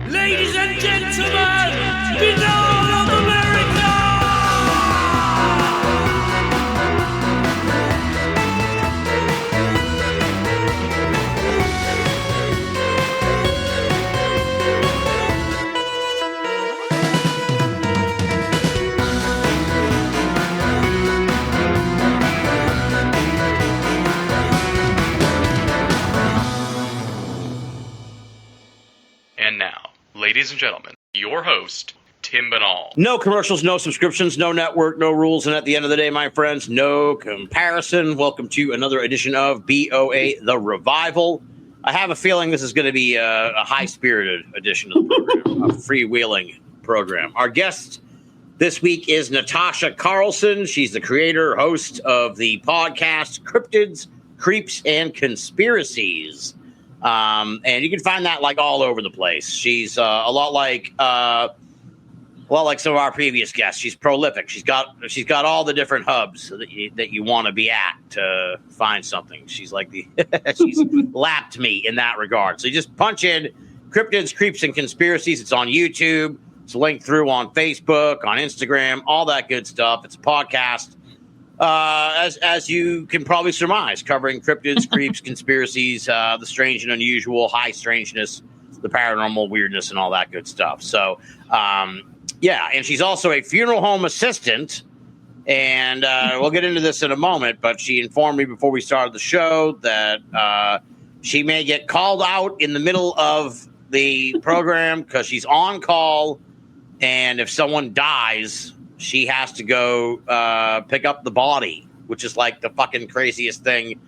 Ladies and gentlemen, Binnall of America! And now, ladies and gentlemen, your host, Tim Binnall. No commercials, no subscriptions, no network, no rules, and at the end of the day, my friends, no comparison. Welcome to another edition of BOA The Revival. I have a feeling this is going to be a high-spirited edition of the program, a freewheeling program. Our guest this week is Natasha Carlson. She's the creator, host of the podcast Cryptids, Creeps, and Conspiracies. And you can find that like all over the place. She's a lot like some of our previous guests. She's prolific. She's got all the different hubs that you want to be at to find something. She's like she's lapped me in that regard. So you just punch in Cryptids, Creeps, and Conspiracies. It's on YouTube. It's linked through on Facebook, on Instagram, all that good stuff. It's a podcast. As you can probably surmise, covering cryptids, creeps, conspiracies, the strange and unusual, high strangeness, the paranormal weirdness, and all that good stuff. So, yeah, and she's also a funeral home assistant, and we'll get into this in a moment, but she informed me before we started the show that she may get called out in the middle of the program because she's on call, and if someone dies, she has to go pick up the body, which is like the fucking craziest thing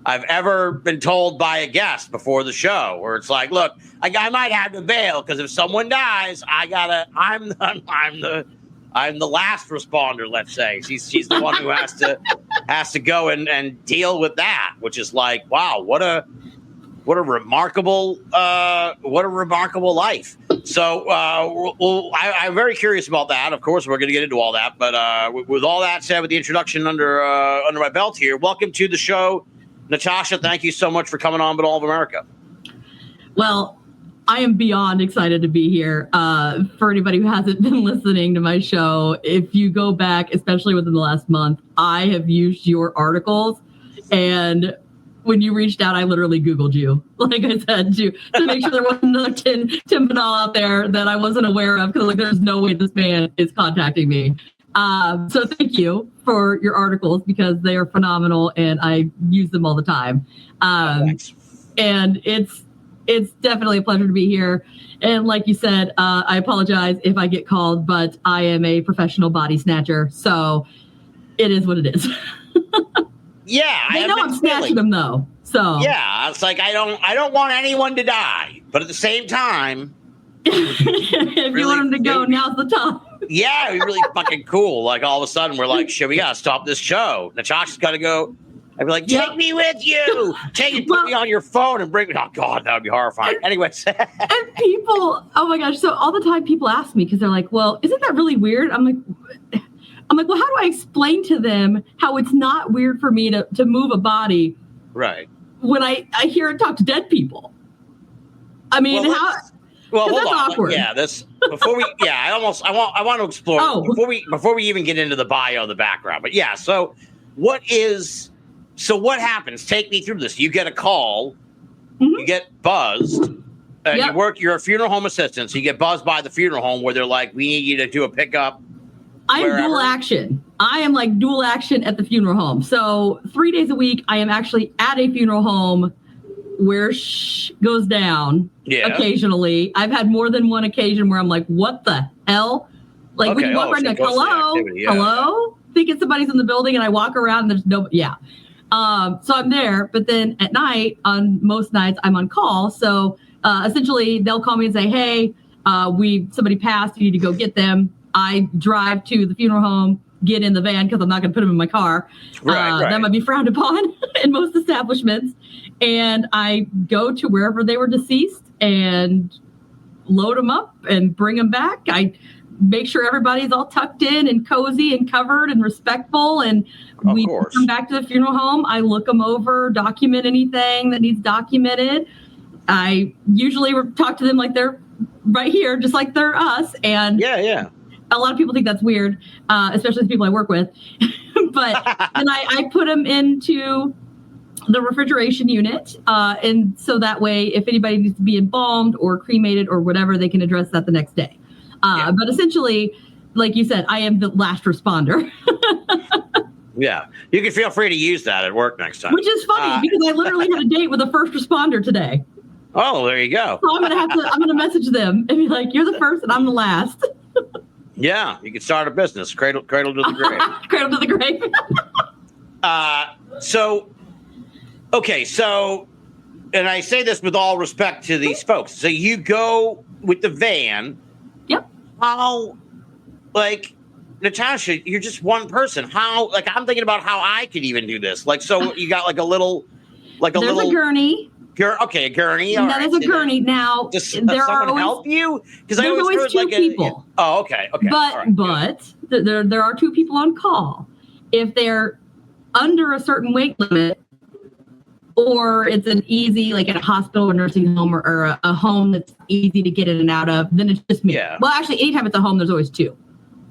I've ever been told by a guest before the show, where it's like, look, I might have to bail because if someone dies, I'm the last responder, let's say. She's the one who has to go and deal with that, which is like, wow, what a remarkable life. So I'm very curious about that. Of course, we're going to get into all that. But with all that said, with the introduction under my belt here, welcome to the show, Natasha. Thank you so much for coming on Binnall of America. Well, I am beyond excited to be here. For anybody who hasn't been listening to my show, if you go back, especially within the last month, I have used your articles, and when you reached out, I literally Googled you, like I said, to make sure there wasn't another Tim Binnall out there that I wasn't aware of, because there's no way this man is contacting me. So thank you for your articles, because they are phenomenal and I use them all the time. And it's definitely a pleasure to be here. And like you said, I apologize if I get called, but I am a professional body snatcher, so it is what it is. Yeah, they know I'm snatching them though. So yeah, it's like I don't want anyone to die, but at the same time, if you want them to go, now's the time. Yeah, it'd be really fucking cool. Like all of a sudden, we're like, shit, we gotta stop this show. Natasha's got to go. I'd be like, take me with you. Put me on your phone and bring me. Oh God, that would be horrifying. Anyways, and people, oh my gosh, so all the time people ask me, because they're like, well, isn't that really weird? I'm like, well, how do I explain to them how it's not weird for me to move a body, right, when I hear it talk to dead people? I mean, well, hold that's on. awkward. Yeah, this before we. Yeah, I want to explore before we even get into the bio, the background. But yeah, so what happens? Take me through this. You get a call, you get buzzed. You're a funeral home assistant, so you get buzzed by the funeral home where they're like, we need you to do a pickup. I am dual action. I am like dual action at the funeral home. So 3 days a week, I am actually at a funeral home where goes down occasionally. I've had more than one occasion where I'm like, what the hell? Like when you walk around, like, hello? Thinking somebody's in the building, and I walk around and there's no, so I'm there. But then at night, on most nights, I'm on call. So essentially, they'll call me and say, hey, somebody passed. You need to go get them. I drive to the funeral home, get in the van because I'm not going to put them in my car. Right. That might be frowned upon in most establishments. And I go to wherever they were deceased and load them up and bring them back. I make sure everybody's all tucked in and cozy and covered and respectful. And we come back to the funeral home. I look them over, document anything that needs documented. I usually talk to them like they're right here, just like they're us. And yeah. A lot of people think that's weird, especially the people I work with. But then I put them into the refrigeration unit. And so that way, if anybody needs to be embalmed or cremated or whatever, they can address that the next day. But essentially, like you said, I am the last responder. Yeah. You can feel free to use that at work next time. Which is funny because I literally had a date with a first responder today. Oh, there you go. So I'm going to message them and be like, you're the first and I'm the last. Yeah. You can start a business. Cradle to the grave. Cradle to the grave. So, and I say this with all respect to these folks. So you go with the van. Yep. How, like, Natasha, you're just one person. How, like, I'm thinking about how I could even do this. Like, so you got like a little, There's a gurney. Okay, a gurney. All that is a gurney. Now, does someone help you? Because I always heard two people. Okay. But there are two people on call. If they're under a certain weight limit, or it's an easy, like at a hospital or nursing home or a home that's easy to get in and out of, then it's just me. Yeah. Well, actually, anytime it's a home, there's always two.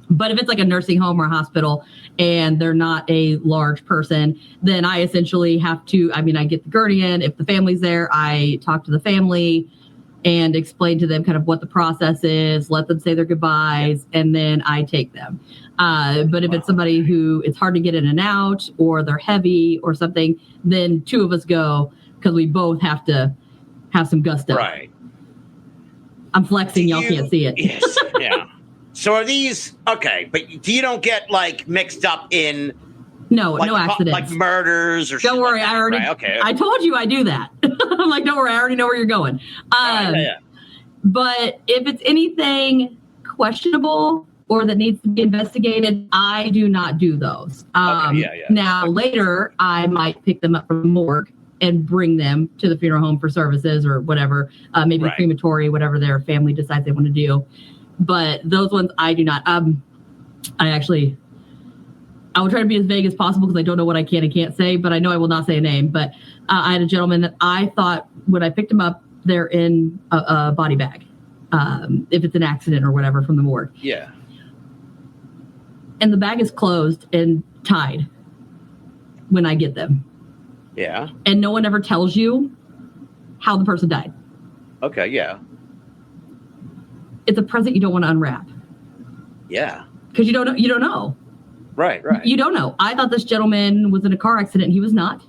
But if it's like a nursing home or a hospital and they're not a large person, then I essentially have to, I get the gurney in. If the family's there, I talk to the family and explain to them kind of what the process is, let them say their goodbyes, and then I take them. But if it's somebody who it's hard to get in and out or they're heavy or something, then two of us go because we both have to have some gusto. Right. I'm flexing. Y'all can't see it. Yes. Yeah. So are these okay? But you don't get like mixed up in no accidents, like murders or. Don't worry, like I already. Right, okay. I told you I do that. I'm like, don't worry, I already know where you're going. Yeah. But if it's anything questionable or that needs to be investigated, I do not do those. Now later, I might pick them up from the morgue and bring them to the funeral home for services or whatever, maybe crematory, whatever their family decides they want to do. But those ones I do not. I will try to be as vague as possible because I don't know what I can and can't say, but I know I will not say a name. But I had a gentleman that I thought when I picked him up, they're in a body bag, if it's an accident or whatever from the morgue. Yeah. And the bag is closed and tied when I get them. Yeah. And no one ever tells you how the person died. Okay, yeah. It's a present you don't want to unwrap. Yeah. Because you don't know. Right. You don't know. I thought this gentleman was in a car accident and he was not.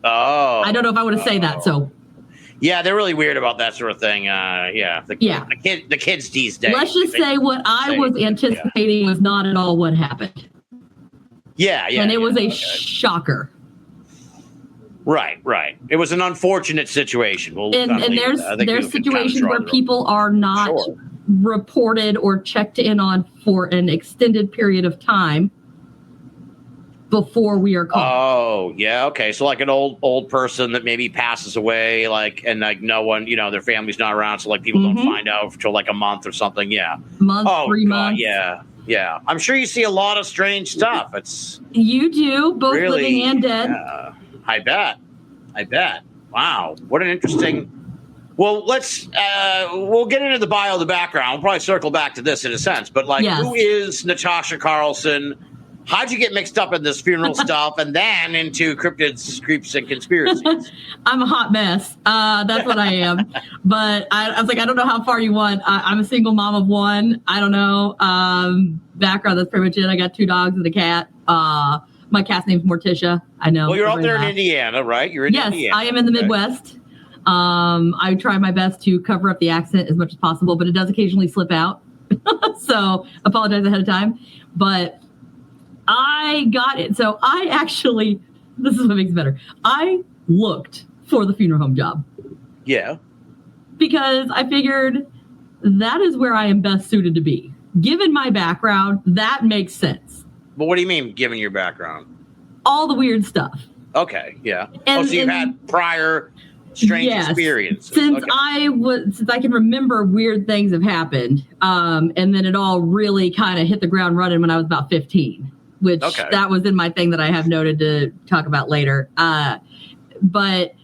Oh. I don't know if I want to say that, so. Yeah, they're really weird about that sort of thing. The kids these days. Let's just say what I was anticipating was not at all what happened. Yeah. And it was a shocker. Right. It was an unfortunate situation. And there's situations where people are not reported or checked in on for an extended period of time before we are called. Oh, yeah. Okay. So like an old person that maybe passes away, and no one, their family's not around. So like people don't find out until like a month or something. Yeah. 3 months. Yeah. I'm sure you see a lot of strange stuff. You do, both really, living and dead. I bet. Wow. What an interesting. Well, we'll get into the bio, the background. We'll probably circle back to this in a sense, but who is Natasha Carlson? How'd you get mixed up in this funeral stuff and then into cryptids, creeps, and conspiracies? I'm a hot mess. That's what I am. But I was like, I don't know how far you want. I'm a single mom of one. I don't know. Background, that's pretty much it. I got 2 dogs and a cat. My cat's name's Morticia. I know. Well, you're out there in Indiana, right? You're in Indiana. Yes, I am in the Midwest. I try my best to cover up the accent as much as possible, but it does occasionally slip out. So apologize ahead of time. But I got it. So this is what makes it better. I looked for the funeral home job. Yeah. Because I figured that is where I am best suited to be. Given my background, that makes sense. But what do you mean, given your background? All the weird stuff. Okay, yeah. So you've had prior strange experiences. Since I can remember, weird things have happened. And then it all really kind of hit the ground running when I was about 15. Which that was in my thing that I have noted to talk about later. But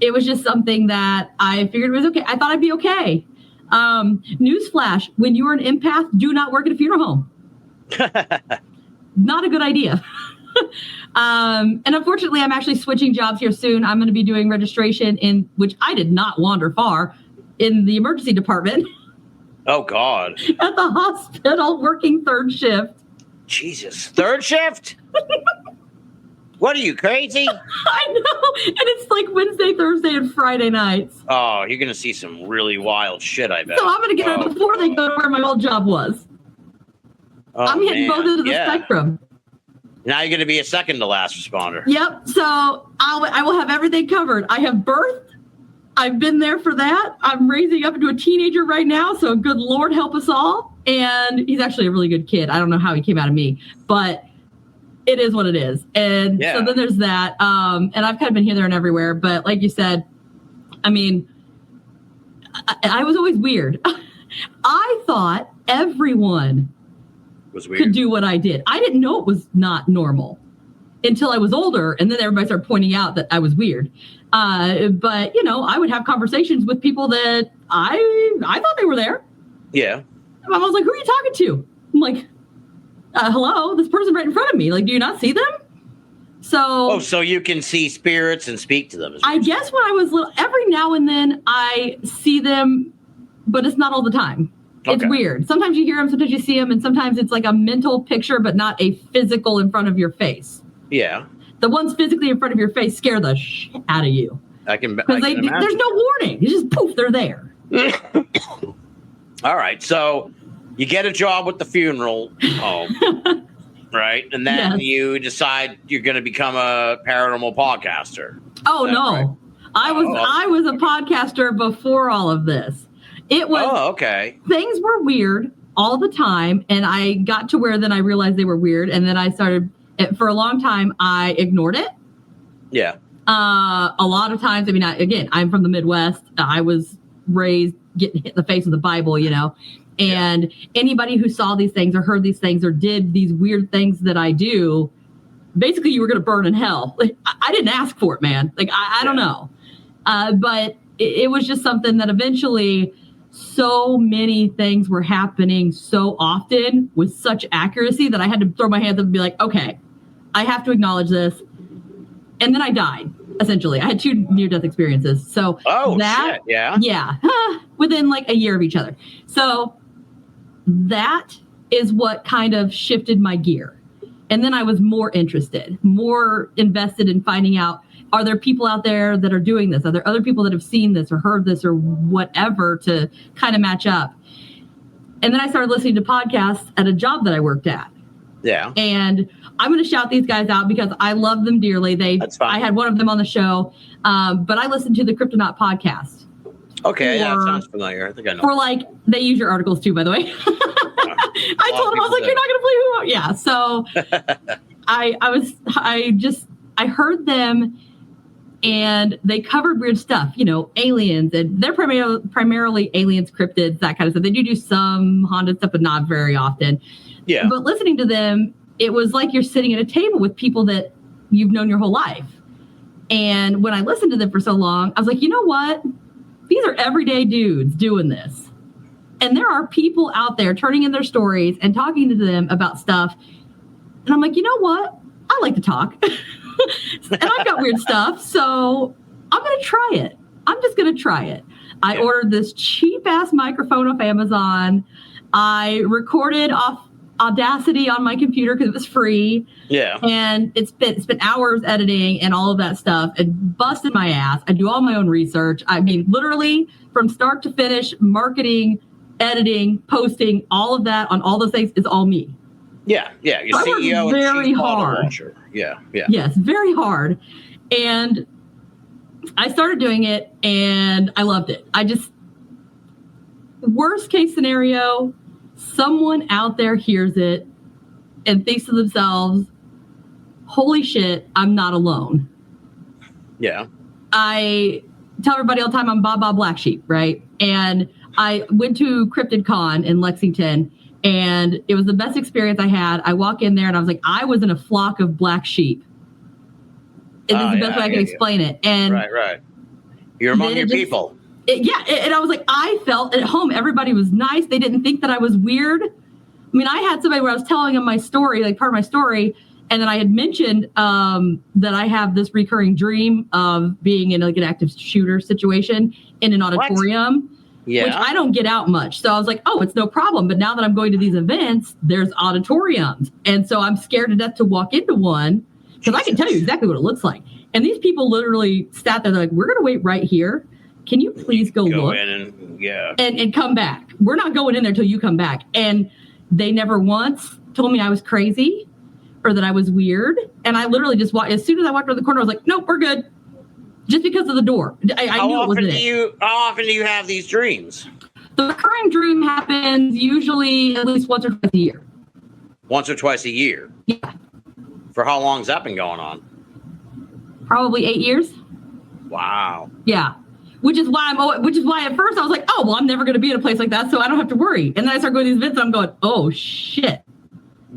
it was just something that I figured was okay. I thought I'd be okay. Newsflash, when you are an empath, do not work at a funeral home. Not a good idea. And unfortunately, I'm actually switching jobs here soon. I'm going to be doing registration in, which I did not wander far, in the emergency department. Oh, God. At the hospital, working third shift. Jesus. Third shift? What are you, crazy? I know. And it's like Wednesday, Thursday, and Friday nights. Oh, you're going to see some really wild shit, I bet. So I'm going to get out before they go to where my old job was. Oh, I'm hitting both ends of the spectrum. Now you're going to be a second to last responder. Yep. So I will have everything covered. I have birthed. I've been there for that. I'm raising up into a teenager right now. So good Lord help us all. And he's actually a really good kid. I don't know how he came out of me, but it is what it is. And so then there's that. And I've kind of been here, there, and everywhere. But like you said, I mean, I was always weird. I thought everyone could do what I did. I didn't know it was not normal until I was older. And then everybody started pointing out that I was weird. But, you know, I would have conversations with people that I thought they were there. Yeah. And I was like, who are you talking to? I'm like, hello, this person right in front of me. Like, do you not see them? So. Oh, so you can see spirits and speak to them. I guess when I was little, every now and then I see them, but it's not all the time. It's weird. Sometimes you hear them, sometimes you see them, and sometimes it's like a mental picture, but not a physical in front of your face. Yeah. The ones physically in front of your face scare the shit out of you. I can because there's no warning. It's just poof, they're there. All right. So you get a job with the funeral home, right? And then you decide you're going to become a paranormal podcaster. Oh, no. Right? I was a podcaster before all of this. It was things were weird all the time, and I got to where then I realized they were weird, and then I started for a long time I ignored it. Yeah. A lot of times, I mean, again, I'm from the Midwest. I was raised getting hit in the face with the Bible, you know, and anybody who saw these things or heard these things or did these weird things that I do, basically you were going to burn in hell. Like, I didn't ask for it, man. Like, I don't know. But it was just something that eventually so many things were happening so often with such accuracy that I had to throw my hands up and be like, okay, I have to acknowledge this. And then I died, essentially. I had 2 near-death experiences. So shit. Yeah. Within like a year of each other. So that is what kind of shifted my gear. And then I was more interested, more invested in finding out, are there people out there that are doing this? Are there other people that have seen this or heard this or whatever to kind of match up? And then I started listening to podcasts at a job that I worked at. Yeah. And I'm going to shout these guys out because I love them dearly. That's fine. I had one of them on the show, but I listened to the Cryptonaut podcast. Okay, that sounds familiar. I think I know. For like, they use your articles too, by the way. I told them, I was like, you're not going to play who? Yeah. So I heard them and they covered weird stuff, you know, aliens, and they're primarily aliens, cryptids, that kind of stuff. They do some haunted stuff, but not very often. Yeah. But listening to them, it was like you're sitting at a table with people that you've known your whole life. And when I listened to them for so long, I was like, you know what? These are everyday dudes doing this. And there are people out there turning in their stories and talking to them about stuff. And I'm like, you know what? I like to talk. And I've got weird stuff. So I'm going to try it. I'm just going to try it. I ordered this cheap ass microphone off Amazon. I recorded off Audacity on my computer because it was free. Yeah. And it's been hours editing and all of that stuff and busted my ass. I do all my own research. I mean, literally from start to finish, marketing, editing, posting, all of that on all those things is all me. Yeah. Yeah. Your CEO very hard. Yeah. Yeah. Yes, very hard. And I started doing it and I loved it. Worst case scenario, someone out there hears it and thinks to themselves, holy shit, I'm not alone. Yeah. I tell everybody all the time I'm Baba Black Sheep, right? And I went to Cryptid Con in Lexington and it was the best experience I had. I walk in there and I was like, I was in a flock of black sheep. And this is the best way I can explain it. And right. You're among your people. And I was like, I felt at home. Everybody was nice. They didn't think that I was weird. I mean, I had somebody where I was telling them my story, like part of my story, and then I had mentioned that I have this recurring dream of being in like an active shooter situation in an auditorium, which I don't get out much. So I was like, oh, it's no problem. But now that I'm going to these events, there's auditoriums. And so I'm scared to death to walk into one because I can tell you exactly what it looks like. And these people literally sat there. They're like, we're going to wait right here. Can you please go look and come back? We're not going in there till you come back. And they never once told me I was crazy or that I was weird. And I literally just walked. As soon as I walked around the corner, I was like, nope, we're good. Just because of the door. I knew it wasn't it. How often do you have these dreams? The recurring dream happens usually at least once or twice a year. Once or twice a year? Yeah. For how long has that been going on? Probably 8 years. Wow. Yeah. Which is why at first I was like, oh, well, I'm never going to be in a place like that, so I don't have to worry. And then I start going to these events and I'm going, oh, shit.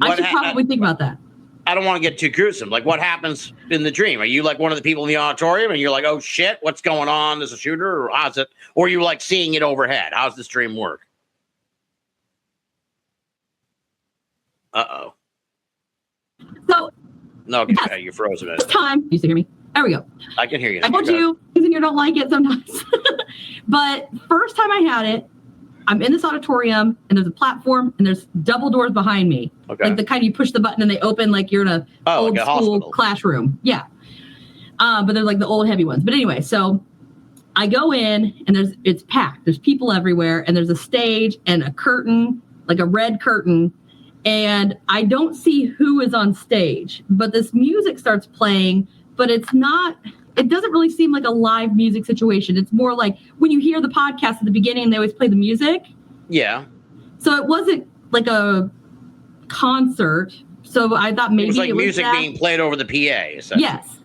I should probably think about that. I don't want to get too gruesome. Like, what happens in the dream? Are you like one of the people in the auditorium and you're like, oh, shit, what's going on? There's a shooter? Or how's it? Or are you like seeing it overhead? How's this dream work? Uh-oh. So. No, yes. You're frozen. This time. You still hear me? There we go. I can hear you. I told you, in here don't like it sometimes. But first time I had it, I'm in this auditorium and there's a platform and there's double doors behind me. Okay. Like the kind you push the button and they open like you're in a old like school classroom. Yeah. But there's like the old heavy ones. But anyway, so I go in and it's packed. There's people everywhere and there's a stage and a curtain, like a red curtain. And I don't see who is on stage, but this music starts playing. But it doesn't really seem like a live music situation. It's more like when you hear the podcast at the beginning, they always play the music. Yeah. So it wasn't like a concert. So I thought maybe it was like music being played over the PA. Yes.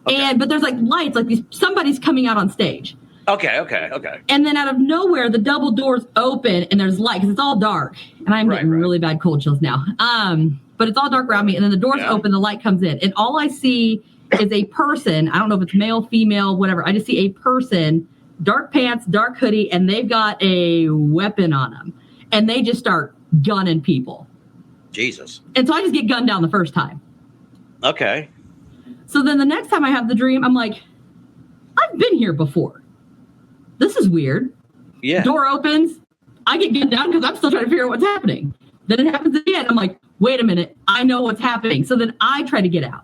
Okay. But there's like lights, like somebody's coming out on stage. Okay. And then out of nowhere, the double doors open and there's light because it's all dark. And I'm getting really bad cold chills now. But it's all dark around me. And then the doors open, the light comes in. And all I see is a person. I don't know if it's male, female, whatever. I just see a person, dark pants, dark hoodie, and they've got a weapon on them. And they just start gunning people. Jesus. And so I just get gunned down the first time. Okay. So then the next time I have the dream, I'm like, I've been here before. This is weird. Yeah. Door opens. I get gunned down because I'm still trying to figure out what's happening. Then it happens again. I'm like, wait a minute. I know what's happening. So then I try to get out.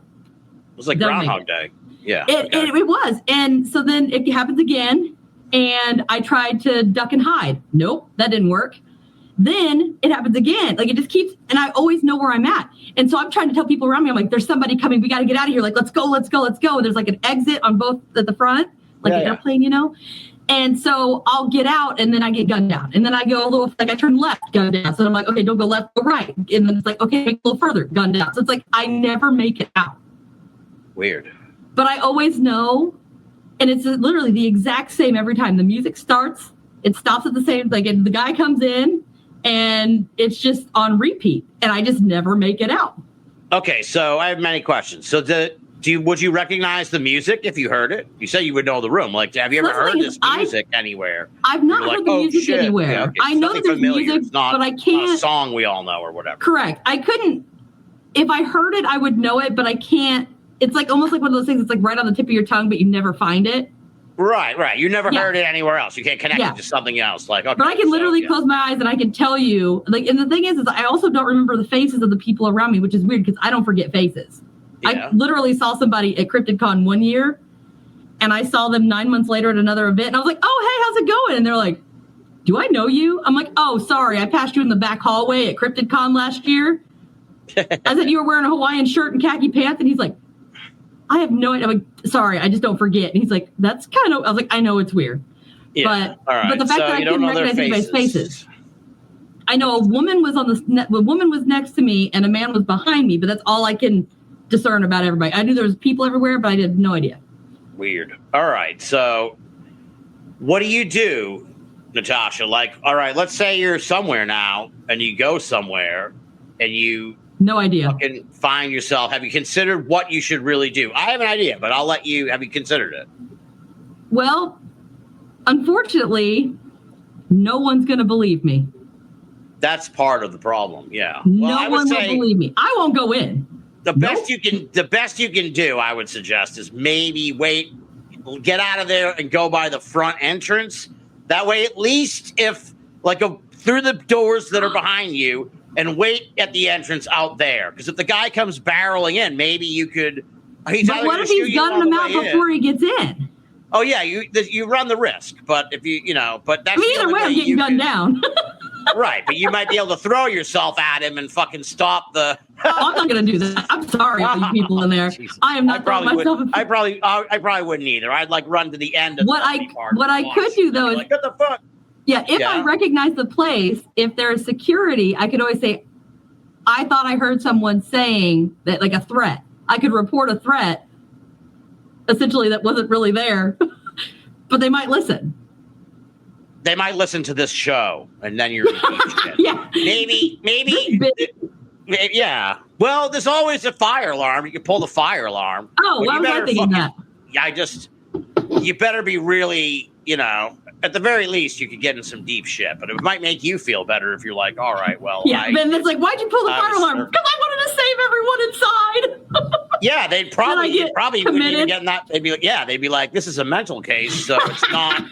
It was like Groundhog Day. Yeah. It was. And so then it happens again. And I tried to duck and hide. Nope, that didn't work. Then it happens again. Like it just keeps, and I always know where I'm at. And so I'm trying to tell people around me, I'm like, there's somebody coming. We got to get out of here. Like, let's go. And there's like an exit on both at the front, like an airplane, you know? And so I'll get out and then I get gunned down. And then I go a little, like I turn left, gunned down. So I'm like, okay, don't go left, go right. And then it's like, okay, make a little further, gunned down. So it's like, I never make it out. Weird. But I always know, and it's literally the exact same every time. The music starts, it stops at the same, like the guy comes in and it's just on repeat. And I just never make it out. Okay, so I have many questions. So would you recognize the music if you heard it? You said you would know the room. Like, have you ever heard this music anywhere? I've not heard the music anywhere. Yeah, okay. I know that there's music, but I can't. Not a song we all know or whatever. Correct. I couldn't. If I heard it, I would know it, but I can't. It's like almost like one of those things. It's like right on the tip of your tongue, but you never find it. Right. You never heard it anywhere else. You can't connect it to something else. Like, okay, but I can literally close my eyes and I can tell you. Like, and the thing is I also don't remember the faces of the people around me, which is weird because I don't forget faces. Yeah. I literally saw somebody at CryptidCon one year, and I saw them 9 months later at another event, and I was like, "Oh, hey, how's it going?" And they're like, "Do I know you?" I'm like, "Oh, sorry, I passed you in the back hallway at CryptidCon last year." I said you were wearing a Hawaiian shirt and khaki pants, and he's like, I have no idea. I'm like, sorry, I just don't forget. And he's like, that's kind of, I was like, I know it's weird. Yeah. But the fact that I couldn't recognize anybody's faces. I know a woman was next to me and a man was behind me, but that's all I can discern about everybody. I knew there was people everywhere, but I had no idea. Weird. All right. So what do you do, Natasha? Like, all right, let's say you're somewhere now and you go somewhere and you no idea. Fucking find yourself. Have you considered what you should really do? I have an idea, but I'll let you. Have you considered it? Well, unfortunately, no one's going to believe me. That's part of the problem. Yeah. No one will believe me. I won't go in. The best you can do, I would suggest, is maybe wait, get out of there and go by the front entrance. That way, at least if go through the doors that are behind you and wait at the entrance out there. Because if the guy comes barreling in, maybe you could. But what if he's gunning him out before he gets in? Oh yeah, you run the risk. But if but that's either way, I'm getting gunned down. Right, but you might be able to throw yourself at him and fucking stop the. I'm not going to do that. I'm sorry, all you people in there. Jesus. I am not throwing myself. I probably wouldn't either. I'd run to the end of what I could do though is what the fuck. Yeah, if I recognize the place, if there's security, I could always say, I thought I heard someone saying that, a threat. I could report a threat, essentially that wasn't really there, but they might listen. They might listen to this show, and then you're yeah. Maybe. Yeah. Well, there's always a fire alarm. You can pull the fire alarm. Oh, why was I thinking that? You better be really, at the very least, you could get in some deep shit. But it might make you feel better if you're like, all right, well. Yeah, then it's like, why'd you pull the fire alarm? Because I wanted to save everyone inside. Yeah, they'd probably wouldn't even get in that. They'd be like, this is a mental case, so it's not.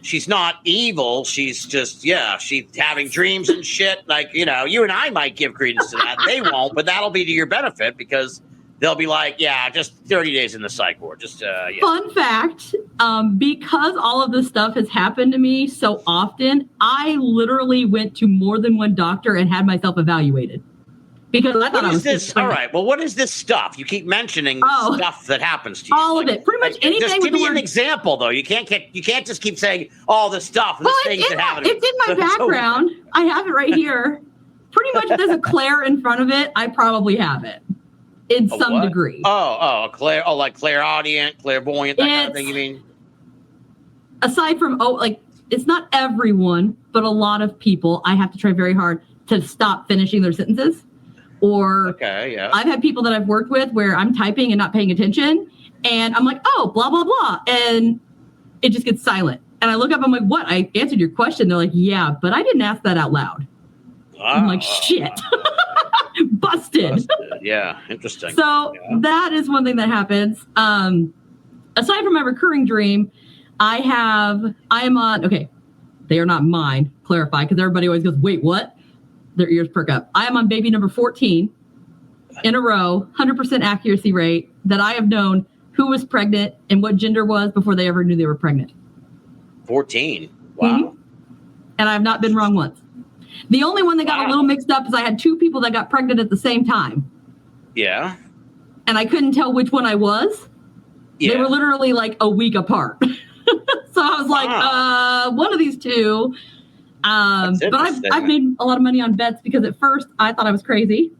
She's not evil. She's just, she's having dreams and shit. You and I might give credence to that. They won't, but that'll be to your benefit because they'll be like, just 30 days in the psych ward. Just Fun fact, because all of this stuff has happened to me so often, I literally went to more than one doctor and had myself evaluated. Because I thought I was this? All right. Well, what is this stuff? You keep mentioning stuff that happens to you. All of it. Pretty much anything. Just give me an example, though. You can't just keep saying all this stuff. It's in my background. I have it right here. Pretty much if there's a Claire in front of it, I probably have it. In some degree. Like clairaudient, clairvoyant, that kind of thing, you mean? Aside from, it's not everyone, but a lot of people, I have to try very hard to stop finishing their sentences. Or I've had people that I've worked with where I'm typing and not paying attention, and I'm like, oh, blah, blah, blah. And it just gets silent. And I look up, I'm like, what? I answered your question. They're like, yeah, but I didn't ask that out loud. I'm like, shit. Busted. Yeah, interesting. So that is one thing that happens. Aside from my recurring dream, I am on, they are not mine, clarify, because everybody always goes, wait, what? Their ears perk up. I am on baby number 14 in a row, 100% accuracy rate, that I have known who was pregnant and what gender was before they ever knew they were pregnant. 14? Wow. Mm-hmm. And I have not been wrong once. The only one that got a little mixed up is I had two people that got pregnant at the same time. Yeah. And I couldn't tell which one I was. Yeah. They were literally a week apart. So I was like, one of these two. But I've made a lot of money on bets because at first I thought I was crazy.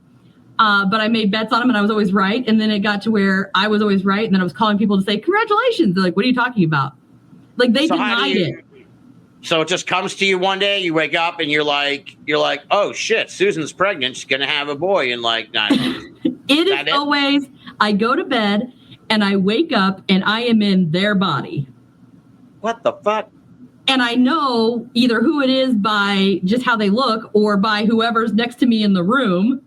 But I made bets on them and I was always right. And then it got to where I was always right. And then I was calling people to say, congratulations. They're like, what are you talking about? They denied it. So it just comes to you one day, you wake up and you're like, oh shit, Susan's pregnant. She's going to have a boy in 9 months. It is always, I go to bed and I wake up and I am in their body. What the fuck? And I know either who it is by just how they look or by whoever's next to me in the room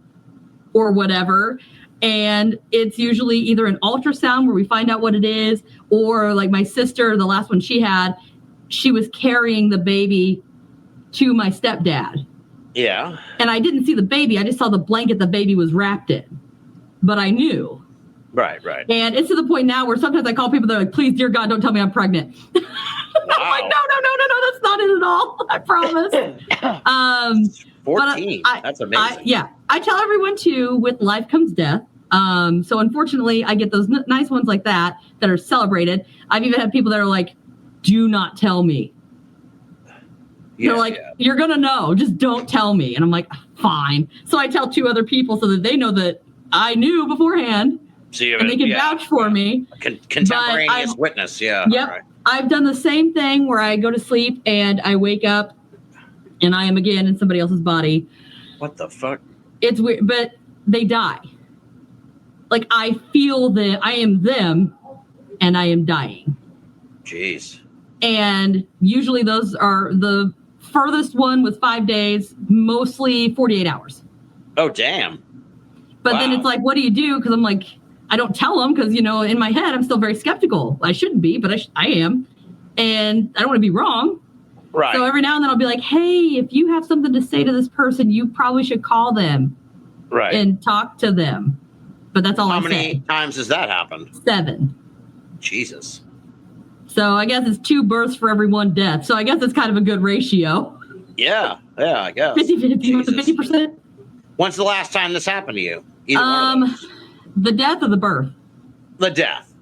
or whatever. And it's usually either an ultrasound where we find out what it is, or like my sister, the last one she had, she was carrying the baby to my stepdad. Yeah. And I didn't see the baby. I just saw the blanket the baby was wrapped in. But I knew. Right. And it's to the point now where sometimes I call people, they're like, please, dear God, don't tell me I'm pregnant. Wow. I'm like, no, that's not it at all. I promise. 14. That's amazing. I tell everyone too, with life comes death. So unfortunately, I get those nice ones like that are celebrated. I've even had people that are like, do not tell me. They're like, you're going to know. Just don't tell me. And I'm like, fine. So I tell 2 other people so that they know that I knew beforehand. And they can vouch for me. Contemporaneous witness, yeah. Yep. Right. I've done the same thing where I go to sleep and I wake up and I am again in somebody else's body. What the fuck? It's weird, but they die. Like I feel that I am them and I am dying. Jeez. And usually those are the furthest one was 5 days, mostly 48 hours. Oh, damn. But then it's like, what do you do? Because I'm like, I don't tell them because, in my head, I'm still very skeptical. I shouldn't be, but I am. And I don't want to be wrong. Right. So every now and then I'll be like, hey, if you have something to say to this person, you probably should call them. Right. And talk to them. But that's all I say. How many times has that happened? 7. Jesus. So I guess it's 2 births for every 1 death. So I guess it's kind of a good ratio. Yeah, I guess. 50%. When's the last time this happened to you? The death or the birth? The death.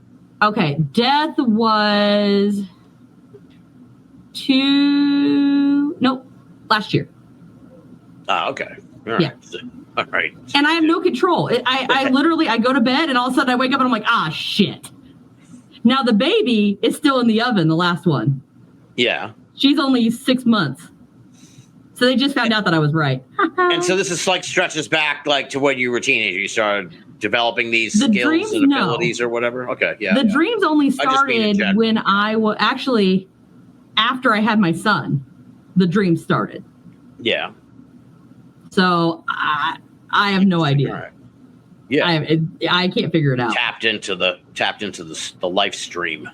Okay, death was last year. Oh, okay. All right. Yeah. All right. And I have no control. I literally, I go to bed and all of a sudden I wake up and I'm like, shit. Now the baby is still in the oven, the last one. Yeah. She's only 6 months. So they just found out that I was right. And so this is stretches back to when you were a teenager. You started developing these skills and abilities or whatever. Okay, yeah. The dreams only started when I was actually after I had my son. The dreams started. Yeah. So I have no idea. Right. Yeah. I can't figure it out. Tapped into the life stream.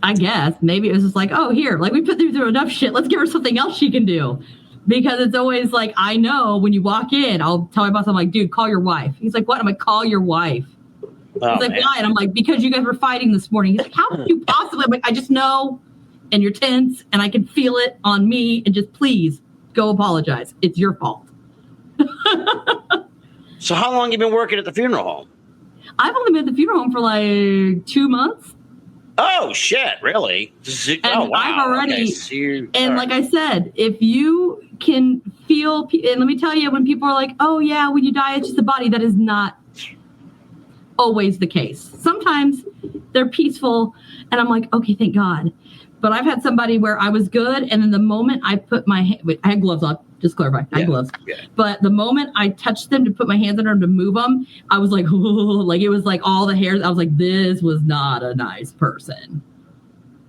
I guess maybe it was just here, we put through enough shit. Let's give her something else she can do. Because it's always I know when you walk in, I'll tell my boss, I'm like, dude, call your wife. He's like, what? I'm like, call your wife. Oh, He's like, why? And I'm like, because you guys were fighting this morning. He's like, how could you possibly? I'm like, I just know, and you're tense, and I can feel it on me, and just please go apologize. It's your fault. So how long have you been working at the funeral home? I've only been at the funeral home for 2 months. Oh, shit, really? And wow. I've already, and like I said, if you can feel, and let me tell you, when people are like, oh yeah, when you die, it's just the body, that is not always the case. Sometimes they're peaceful, and I'm like, okay, thank God. But I've had somebody where I was good, and then the moment I put my hand, I had gloves on, just clarify, I had gloves. Yeah. But the moment I touched them to put my hands under them to move them, I was like, it was all the hairs. I was like, this was not a nice person.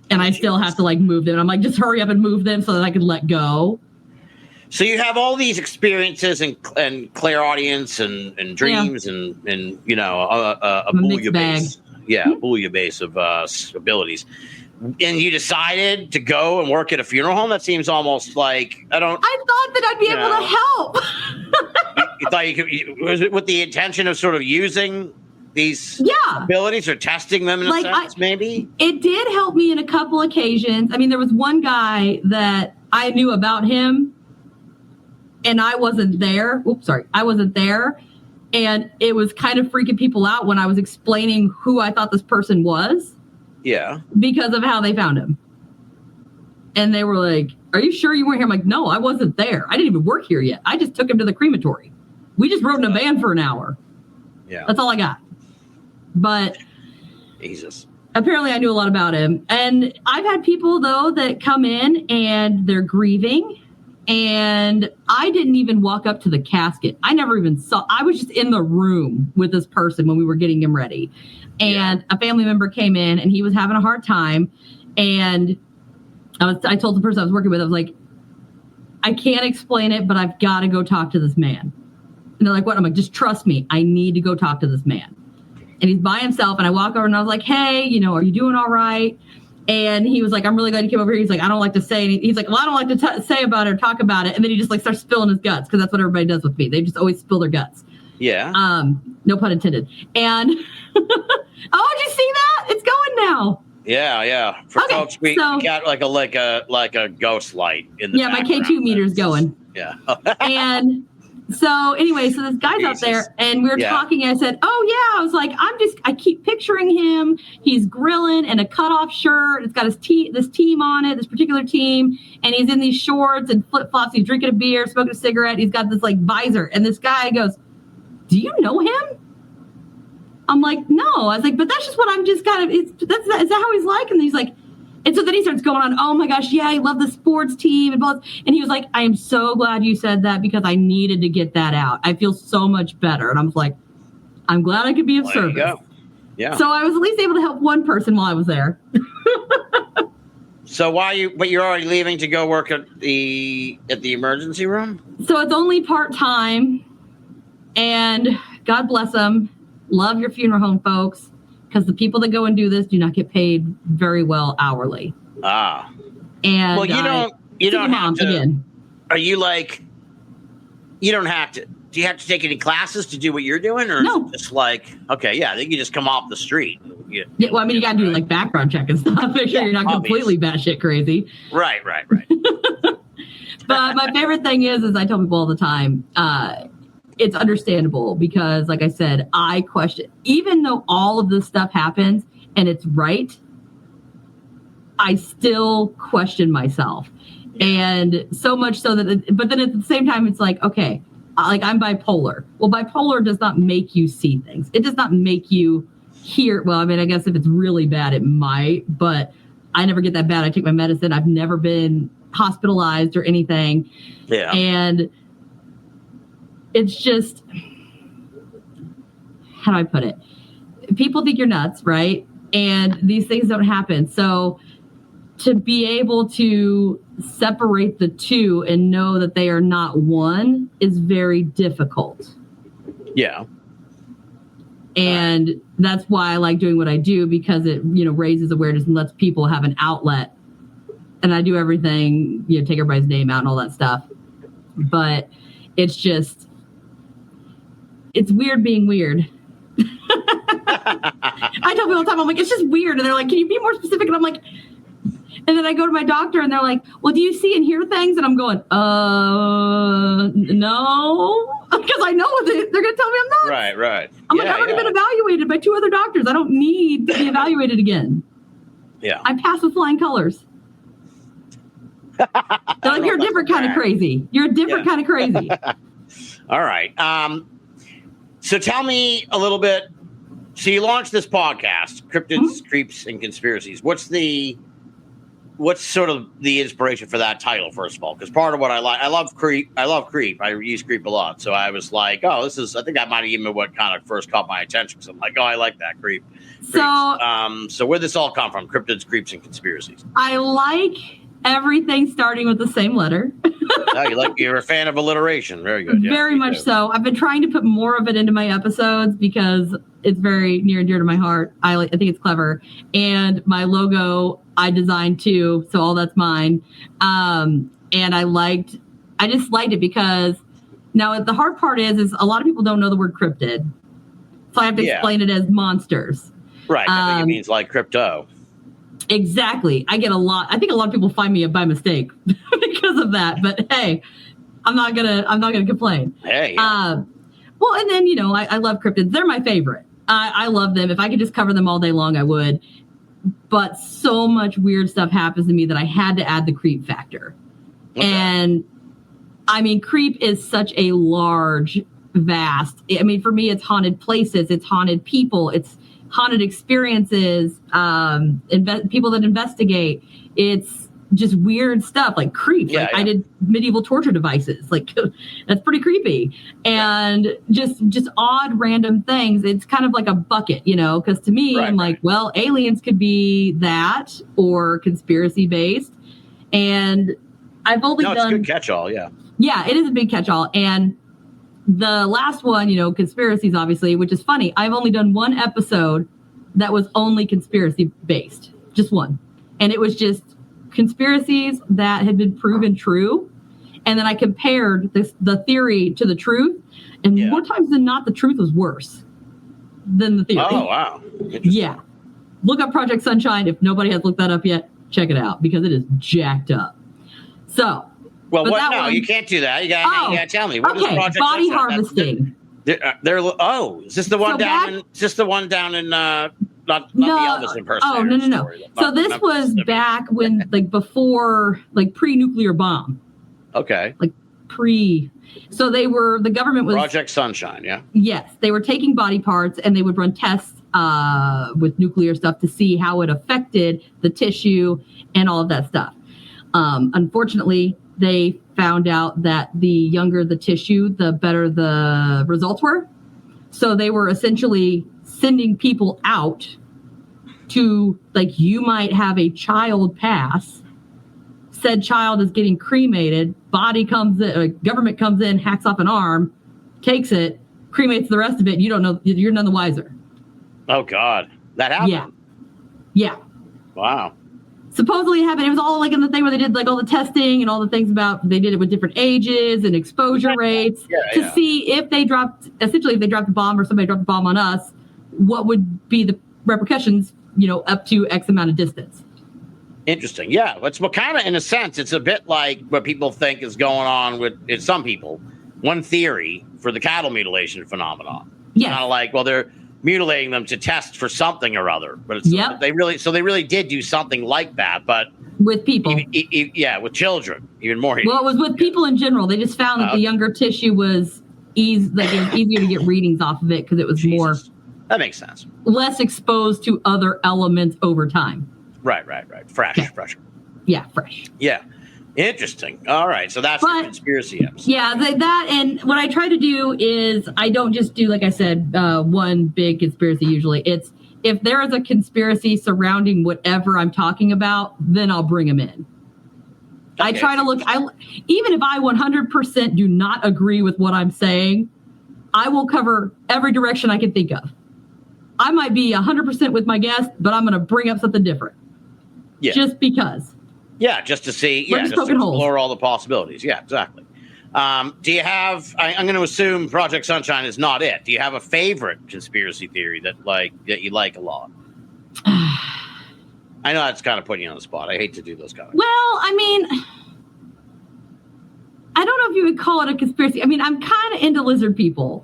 And I still have to move them. And I'm like, just hurry up and move them so that I can let go. So you have all these experiences and clairaudience and dreams and a bouillabaisse. Yeah, a bouillabaisse of abilities. And you decided to go and work at a funeral home? That seems almost I thought that I'd be able to help. You thought you could, was it with the intention of sort of using these abilities or testing them in a sense, maybe? It did help me in a couple occasions. I mean, there was one guy that I knew about him and I wasn't there. I wasn't there. And it was kind of freaking people out when I was explaining who I thought this person was. Yeah. Because of how they found him. And they were like, are you sure you weren't here? I'm like, no, I wasn't there. I didn't even work here yet. I just took him to the crematory. We just rode in a van for an hour. Yeah. That's all I got. But Jesus. Apparently I knew a lot about him. And I've had people, though, that come in and they're grieving. And I didn't even walk up to the casket. I never even saw. I was just in the room with this person when we were getting him ready. And a family member came in and he was having a hard time. And I told the person I was working with, I was like, I can't explain it, but I've got to go talk to this man. And they're like, what? I'm like, just trust me. I need to go talk to this man. And he's by himself. And I walk over and I was like, hey, are you doing all right? And he was like, I'm really glad you came over here. He's like, I don't like to say anything. He's like, well, I don't like to say about it or talk about it. And then he just starts spilling his guts because that's what everybody does with me. They just always spill their guts. Yeah. No pun intended. And oh, did you see that? It's going now. Yeah. For folks, we got like a ghost light in the my K2 meter's going. Yeah. And so anyway, so this guy's out there and we were talking and I said, oh yeah, I was like, I keep picturing him. He's grilling in a cutoff shirt. It's got this team on it, this particular team. And he's in these shorts and flip flops. He's drinking a beer, smoking a cigarette. He's got this visor. And this guy goes, do you know him? I'm like, no. I was like, but that's just what I'm just kind of, is that how he's like? And he's like, and so then he starts going on, oh my gosh, yeah, I love the sports team. And he was like, I am so glad you said that because I needed to get that out. I feel so much better. And I was like, I'm glad I could be of service. Yeah. So I was at least able to help one person while I was there. So but you're already leaving to go work at the emergency room? So it's only part-time, and God bless them. Love your funeral home folks, because the people that go and do this do not get paid very well hourly. Ah. And well, you don't have to. Again. Are you like, you don't have to, do you have to take any classes to do what you're doing? Or no. Is it just like, okay, yeah, then you just come off the street. Yeah, well, I mean, you got to do like background check and stuff. Make sure you're not completely batshit crazy. Right. But my favorite thing is I tell people all the time, it's understandable because, like I said, I question, even though all of this stuff happens and it's right, I still question myself. And so much so that, but then at the same time, it's like, okay, like I'm bipolar. Well, bipolar does not make you see things. It does not make you hear. Well, I mean, I guess if it's really bad, it might, but I never get that bad. I take my medicine. I've never been hospitalized or anything. Yeah. And it's just, how do I put it? People think you're nuts, right? And these things don't happen. So to be able to separate the two and know that they are not one is very difficult. Yeah. And that's why I like doing what I do, because it, raises awareness and lets people have an outlet. And I do everything, take everybody's name out and all that stuff. But it's just, it's weird being weird. I tell people all the time, I'm like, it's just weird. And they're like, can you be more specific? And I'm like, and then I go to my doctor and they're like, well, do you see and hear things? And I'm going, no. Because I know they're going to tell me I'm not. Right. I'm like, I've already been evaluated by 2 other doctors. I don't need to be evaluated again. Yeah. I pass with flying colors. They're like, you're a different kind of crazy. You're a different kind of crazy. All right. So tell me a little bit. So you launched this podcast, Cryptids, Creeps, and Conspiracies. What's sort of the inspiration for that title, first of all? Because part of what I love Creep. I use Creep a lot. So I was like, I think that might have even been what kind of first caught my attention. So I'm like, I like that, Creep. So where'd this all come from? Cryptids, Creeps, and Conspiracies. I like everything starting with the same letter. You're a fan of alliteration. Very good. Yeah, very much so. I've been trying to put more of it into my episodes because it's very near and dear to my heart. I think it's clever. And my logo I designed too, so all that's mine. And I just liked it because now the hard part is a lot of people don't know the word cryptid. So I have to explain it as monsters. Right. I think it means like crypto. Exactly. I think a lot of people find me by mistake because of that. But hey, I'm not gonna complain. Hey. Yeah. Well, and then I love cryptids. They're my favorite. I love them. If I could just cover them all day long, I would. But so much weird stuff happens to me that I had to add the creep factor. Okay. And I mean, creep is such a large, vast. I mean, for me, it's haunted places, it's haunted people, it's haunted experiences, people that investigate. It's just weird stuff like creep. Yeah, I did medieval torture devices. Like that's pretty creepy. And just odd random things. It's kind of like a bucket, because to me, I'm like, well, aliens could be that or conspiracy based. And I've only done. It's a good catch-all. Yeah. Yeah, it is a big catch-all. And the last one, Conspiracies, obviously, which is funny. I've only done one episode that was only conspiracy based, just one. And it was just conspiracies that had been proven true. And then I compared the theory to the truth. And more times than not, the truth was worse than the theory. Oh, wow. Yeah. Look up Project Sunshine. If nobody has looked that up yet, check it out because it is jacked up. So. Well, what? No, you can't do that. You gotta tell me. What is Project body Sunshine? harvesting. Is this the one down in not the Elvis impersonator? Oh, no. So this was back when, before, pre-nuclear bomb. Okay. So the government was Project Sunshine. Yeah. Yes, they were taking body parts and they would run tests with nuclear stuff to see how it affected the tissue and all of that stuff. Unfortunately, they found out that the younger the tissue, the better the results were. So they were essentially sending people out to, you might have a child pass said child is getting cremated, body comes in, government comes in, hacks off an arm, takes it, cremates the rest of it. You don't know, you're none the wiser. Oh God, that happened. Yeah. Wow. Supposedly it happened. It was all like in the thing where they did like all the testing and all the things about, they did it with different ages and exposure rates to see if they dropped a bomb or somebody dropped a bomb on us, what would be the repercussions, up to X amount of distance. Interesting. Yeah. It's kind of, in a sense, it's a bit like what people think is going on with some people. One theory for the cattle mutilation phenomenon. Yeah. Kind of like, well, they're mutilating them to test for something or other, but they really did do something like that, but with people, with children, even more. Well, it was with people in general. They just found that the younger tissue was it was easier to get readings off of it because it was more. That makes sense. Less exposed to other elements over time. Right. Fresher. Yeah, fresh. Yeah. Interesting. All right. So that's the conspiracy episode. Yeah, that, and what I try to do is I don't just do, like I said, one big conspiracy usually. It's if there is a conspiracy surrounding whatever I'm talking about, then I'll bring them in. Okay. I try to look, even if I 100% do not agree with what I'm saying, I will cover every direction I can think of. I might be 100% with my guest, but I'm going to bring up something different. Yeah. Just because. Yeah, just to see, just to explore all the possibilities. Yeah, exactly. Do you have, I'm going to assume Project Sunshine is not it. Do you have a favorite conspiracy theory that you like a lot? I know that's kind of putting you on the spot. I hate to do those kind of things. Well, I mean, I don't know if you would call it a conspiracy. I mean, I'm kind of into lizard people.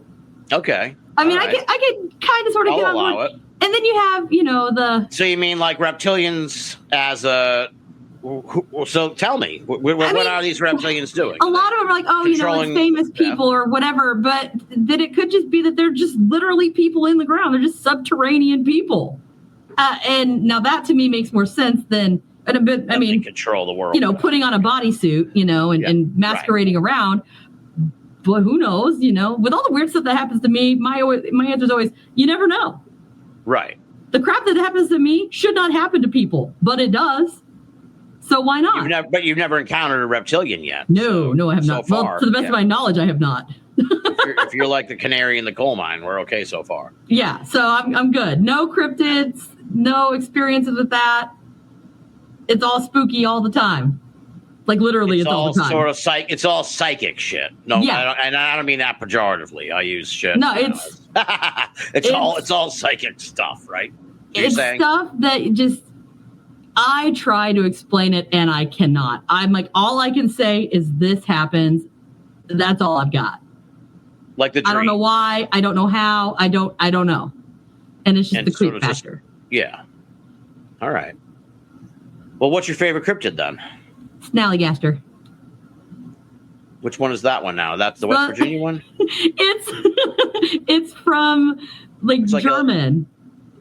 Okay. I mean, I can kind of sort of get on board. And then you have, the... So you mean like reptilians as a... So tell me, what are these reptilians doing? A lot of them are like, it's famous people or whatever, but that it could just be that they're just literally people in the ground. They're just subterranean people. And now that to me makes more sense than, they control the world. Putting on a bodysuit, and masquerading around. But who knows, with all the weird stuff that happens to me, my answer is always, you never know. Right. The crap that happens to me should not happen to people, but it does. So why not? But you've never encountered a reptilian yet. No, I have not. Well, to the best of my knowledge, I have not. if you're like the canary in the coal mine, we're okay so far. Yeah, so I'm good. No cryptids, no experiences with that. It's all spooky all the time. Like literally, it's all the time. Sort of it's all psychic shit. No, yeah. I don't mean that pejoratively. I use shit. No, it's all psychic stuff, right? It's stuff that just. I try to explain it and I cannot. I'm like, all I can say is this happens. That's all I've got. Like the dream. I don't know why. I don't know how. I don't know. And it's just the creep factor. All right. Well, what's your favorite cryptid then? Snallygaster. Which one is that one now? That's the West Virginia one? It's from German.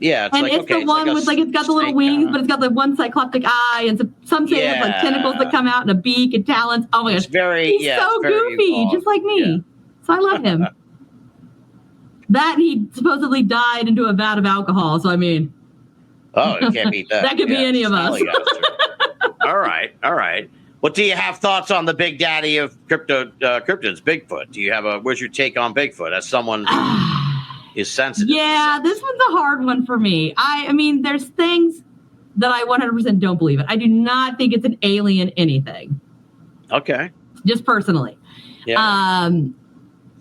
It's the one with it's got the little wings, but it's got the one cyclopic eye, and some say it has tentacles that come out and a beak and talons. Oh my gosh, he's so goofy, just like me. Yeah. So I love him. That he supposedly died into a vat of alcohol. So I mean, you can't beat that. That could be any of us. All right. What do you have thoughts on the big daddy of cryptids, Bigfoot? Do you have where's your take on Bigfoot as someone? Is sensitive. Yeah, this one's a hard one for me. I mean, there's things that I 100% don't believe in. I do not think it's an alien anything. Okay. Just personally. Yeah.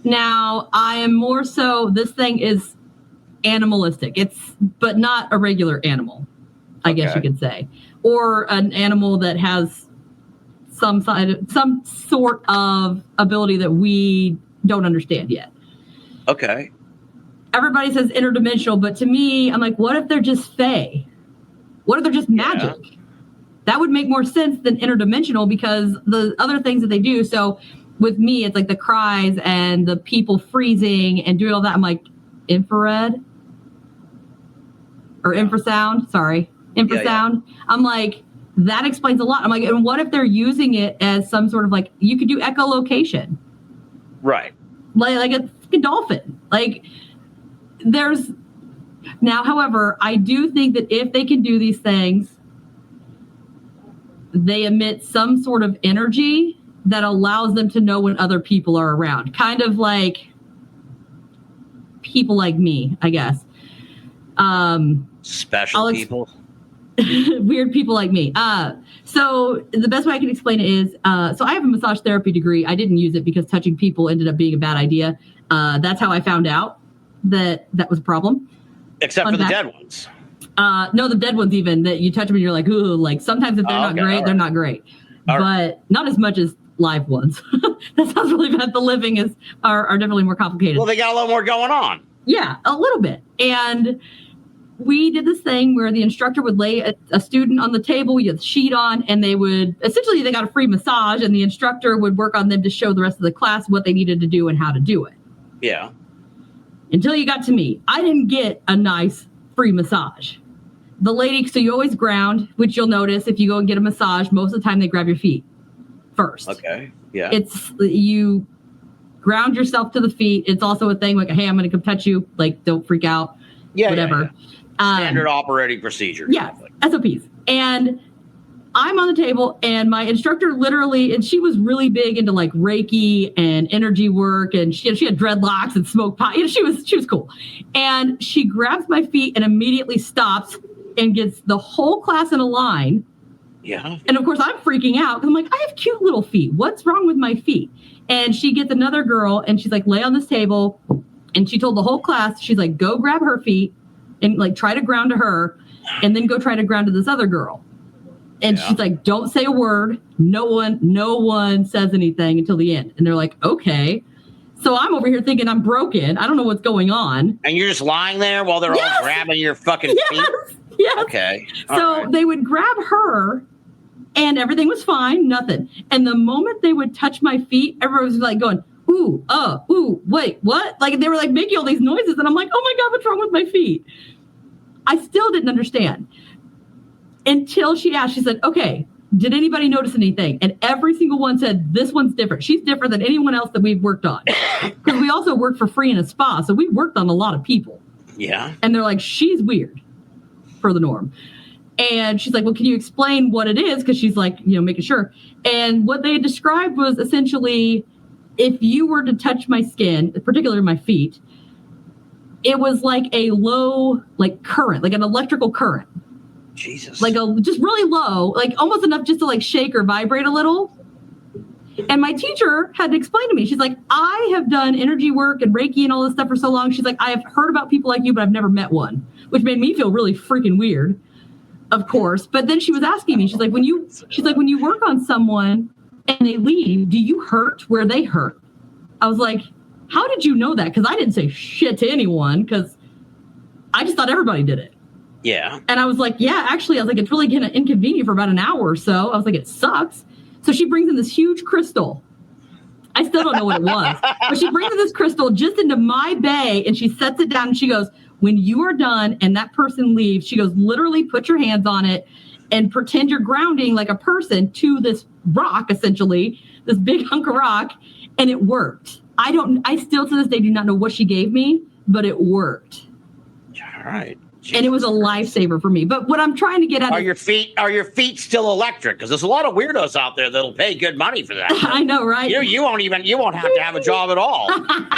Now, I am more so, this thing is animalistic. But not a regular animal, I guess you could say. Or an animal that has some sort of ability that we don't understand yet. Okay. Everybody says interdimensional, but to me, I'm like, what if they're just fae? What if they're just magic? Yeah. That would make more sense than interdimensional because the other things that they do. So with me, it's like the cries and the people freezing and doing all that. I'm like, infrared? Or infrasound? Sorry. Infrasound. Yeah. I'm like, that explains a lot. I'm like, and what if they're using it as some sort of you could do echolocation. Right. Like a dolphin. However, I do think that if they can do these things, they emit some sort of energy that allows them to know when other people are around. Kind of like people like me, I guess. Special people. Weird people like me. So the best way I can explain it is, so I have a massage therapy degree. I didn't use it because touching people ended up being a bad idea. That's how I found out that was a problem. Except for the dead ones. No, the dead ones even, that you touch them and you're like, ooh, like sometimes if they're not great, they're not great. But not as much as live ones. That sounds really bad. The living are definitely more complicated. Well, they got a lot more going on. Yeah, a little bit. And we did this thing where the instructor would lay a student on the table with a sheet on, and they got a free massage, and the instructor would work on them to show the rest of the class what they needed to do and how to do it. Yeah. Until you got to me. I didn't get a nice free massage. The lady, so you always ground, which you'll notice if you go and get a massage, most of the time they grab your feet first. Okay. Yeah. You ground yourself to the feet. It's also a thing like, hey, I'm going to come touch you. Like, don't freak out. Yeah. Whatever. Yeah. Standard operating procedure. Yeah. SOPs. And I'm on the table, and my instructor literally, and she was really big into like Reiki and energy work, and she had dreadlocks and smoked pot. You know, she was cool. And she grabs my feet and immediately stops and gets the whole class in a line. Yeah. And of course I'm freaking out because I'm like, I have cute little feet. What's wrong with my feet? And she gets another girl and she's like, lay on this table. And she told the whole class, she's like, go grab her feet and like try to ground to her, and then go try to ground to this other girl. And she's like, don't say a word. No one says anything until the end. And they're like, okay. So I'm over here thinking I'm broken. I don't know what's going on. And you're just lying there while they're all grabbing your fucking feet? Yes. Okay. So they would grab her and everything was fine, nothing. And the moment they would touch my feet, everyone was like going, ooh, wait, what? Like they were like making all these noises. And I'm like, oh my God, what's wrong with my feet? I still didn't understand until she asked. She said, okay, did anybody notice anything? And every single one said, this one's different. She's different than anyone else that we've worked on. Because we also work for free in a spa. So we worked on a lot of people. Yeah. And they're like, she's weird for the norm. And she's like, well, can you explain what it is? Because she's like, making sure. And what they described was essentially, if you were to touch my skin, particularly my feet, it was like a low, like current, like an electrical current. Jesus. Like just really low, like almost enough just to like shake or vibrate a little. And my teacher had to explain to me, she's like, I have done energy work and Reiki and all this stuff for so long. She's like, I have heard about people like you, but I've never met one, which made me feel really freaking weird, of course. But then she was asking me, she's like, when you work on someone and they leave, do you hurt where they hurt? I was like, how did you know that? Because I didn't say shit to anyone because I just thought everybody did it. Yeah. And I was like, yeah, actually, I was like, it's really going to inconvenient for about an hour or so. I was like, it sucks. So she brings in this huge crystal. I still don't know what it was. But she brings in this crystal just into my bay and she sets it down and she goes, when you are done and that person leaves, she goes, literally put your hands on it and pretend you're grounding like a person to this rock, essentially, this big hunk of rock. And it worked. I still to this day do not know what she gave me, but it worked. All right. Jesus and it was a lifesaver for me. But what I'm trying to get at are your feet still electric? Because there's a lot of weirdos out there that'll pay good money for that. I know, right? You won't have to have a job at all.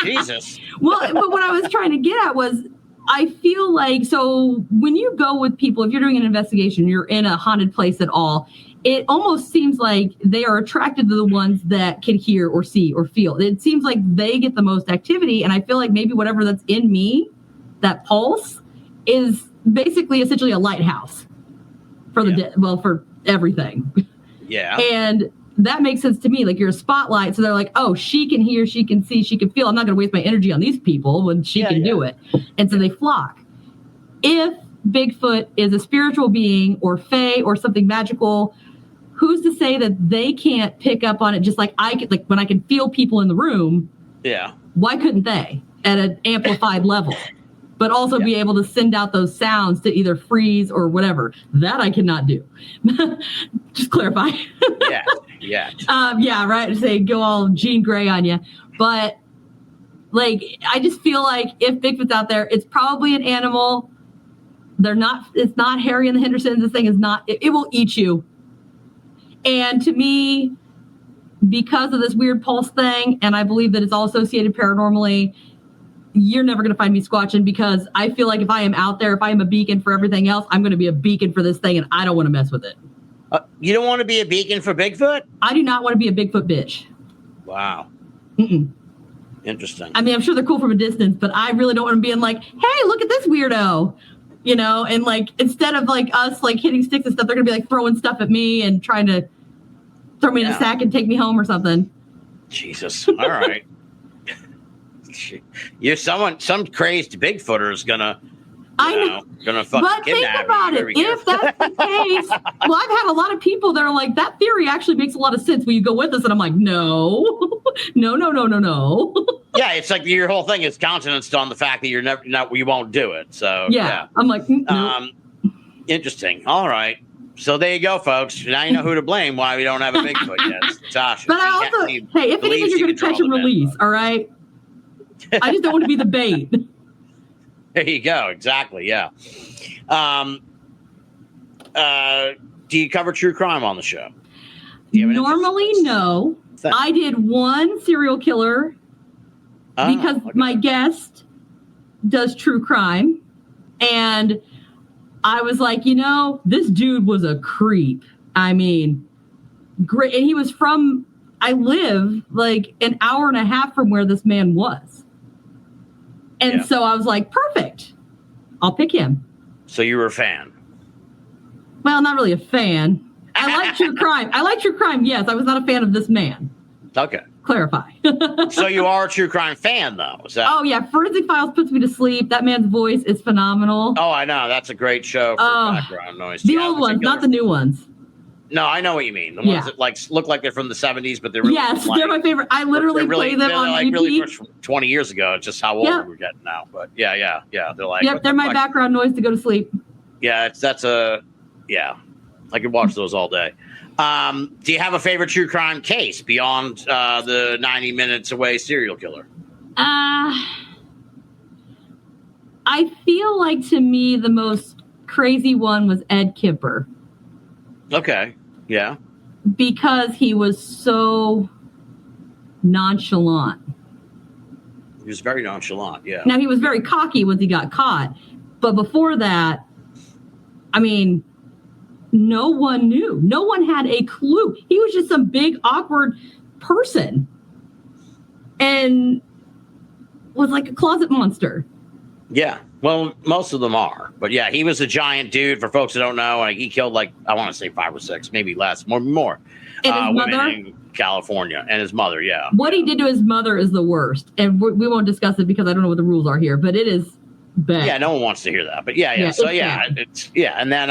Jesus. Well, but what I was trying to get at was, I feel like, so when you go with people, if you're doing an investigation, you're in a haunted place at all, it almost seems like they are attracted to the ones that can hear or see or feel. It seems like they get the most activity. And I feel like maybe whatever that's in me, that pulse, is basically essentially a lighthouse for for everything. Yeah. And that makes sense to me. Like you're a spotlight. So they're like, oh, she can hear, she can see, she can feel. I'm not going to waste my energy on these people when she can do it. And so they flock. If Bigfoot is a spiritual being or fae or something magical, who's to say that they can't pick up on it just like I could, like when I can feel people in the room? Yeah. Why couldn't they at an amplified level? But also be able to send out those sounds to either freeze or whatever. That I cannot do. Just clarify. Yeah, right. Say go all Jean Grey on you. But like, I just feel like if Bigfoot's out there, it's probably an animal. It's not Harry and the Hendersons. This thing is not, it will eat you. And to me, because of this weird pulse thing, and I believe that it's all associated paranormally, you're never going to find me squatching, because I feel like if I am out there, if I am a beacon for everything else, I'm going to be a beacon for this thing, and I don't want to mess with it. You don't want to be a beacon for Bigfoot? I do not want to be a Bigfoot bitch. Wow. Mm-mm. Interesting. I mean, I'm sure they're cool from a distance, but I really don't want to be in like, hey, look at this weirdo, you know, and like, instead of like us like hitting sticks and stuff, they're going to be like throwing stuff at me and trying to throw me in a sack and take me home or something. Jesus. All right. Some crazed Bigfooter is gonna fucking but think about it. If that's the case, well, I've had a lot of people that are like, that theory actually makes a lot of sense. Will you go with us? And I'm like, no. Yeah, it's like your whole thing is countenanced on the fact that you won't do it. So yeah. I'm like, no. Interesting. All right. So there you go, folks. Now you know who to blame why we don't have a Bigfoot yet. It's Natasha. But I also, hey, if anything, you're going to catch and release. All right. I just don't want to be the bait. There you go. Exactly. Yeah. Do you cover true crime on the show? Normally, no. I did one serial killer because my guest does true crime. And I was like, this dude was a creep. I mean, great. And he was I live like an hour and a half from where this man was. And so I was like, perfect. I'll pick him. So you were a fan? Well, not really a fan. I like true crime. Yes. I was not a fan of this man. Okay. Clarify. So you are a true crime fan, though? Oh, yeah. Forensic Files puts me to sleep. That man's voice is phenomenal. Oh, I know. That's a great show for background noise. The old ones, not the new ones. No, I know what you mean. The ones that look like they're from the 70s, but they're really they're my favorite. I literally play them on repeat. Really pushed from 20 years ago. It's just how old we're getting now. But yeah. They're like, they're my background noise to go to sleep. Yeah, I could watch those all day. Do you have a favorite true crime case beyond the 90 Minutes Away serial killer? I feel like, to me, the most crazy one was Ed Kemper. Okay. Yeah. Because he was so nonchalant. He was very nonchalant, yeah. Now, he was very cocky once he got caught. But before that, I mean, no one knew. No one had a clue. He was just some big, awkward person. And was like a closet monster. Yeah. Well, most of them are. But yeah, he was a giant dude. For folks that don't know, like, he killed I want to say 5 or 6, maybe less, more. And his women mother? in California. And his mother, yeah. What he did to his mother is the worst. And we won't discuss it because I don't know what the rules are here, but it is bad. Yeah, no one wants to hear that. But yeah. So yeah, it's and then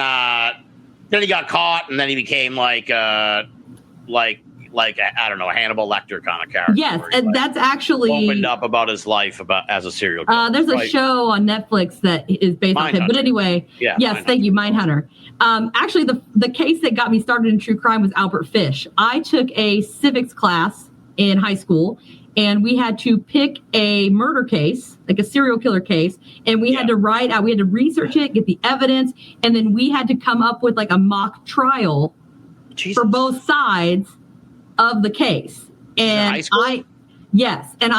he got caught, and then he became like I don't know, a Hannibal Lecter kind of character. Yes, and that's actually opened up about his life as a serial killer. There's a show on Netflix that is based on him. But anyway, yes, thank you, Mindhunter. Actually, the case that got me started in true crime was Albert Fish. I took a civics class in high school, and we had to pick a murder case, like a serial killer case, and we had to we had to research it, get the evidence, and then we had to come up with like a mock trial for both sides of the case. And I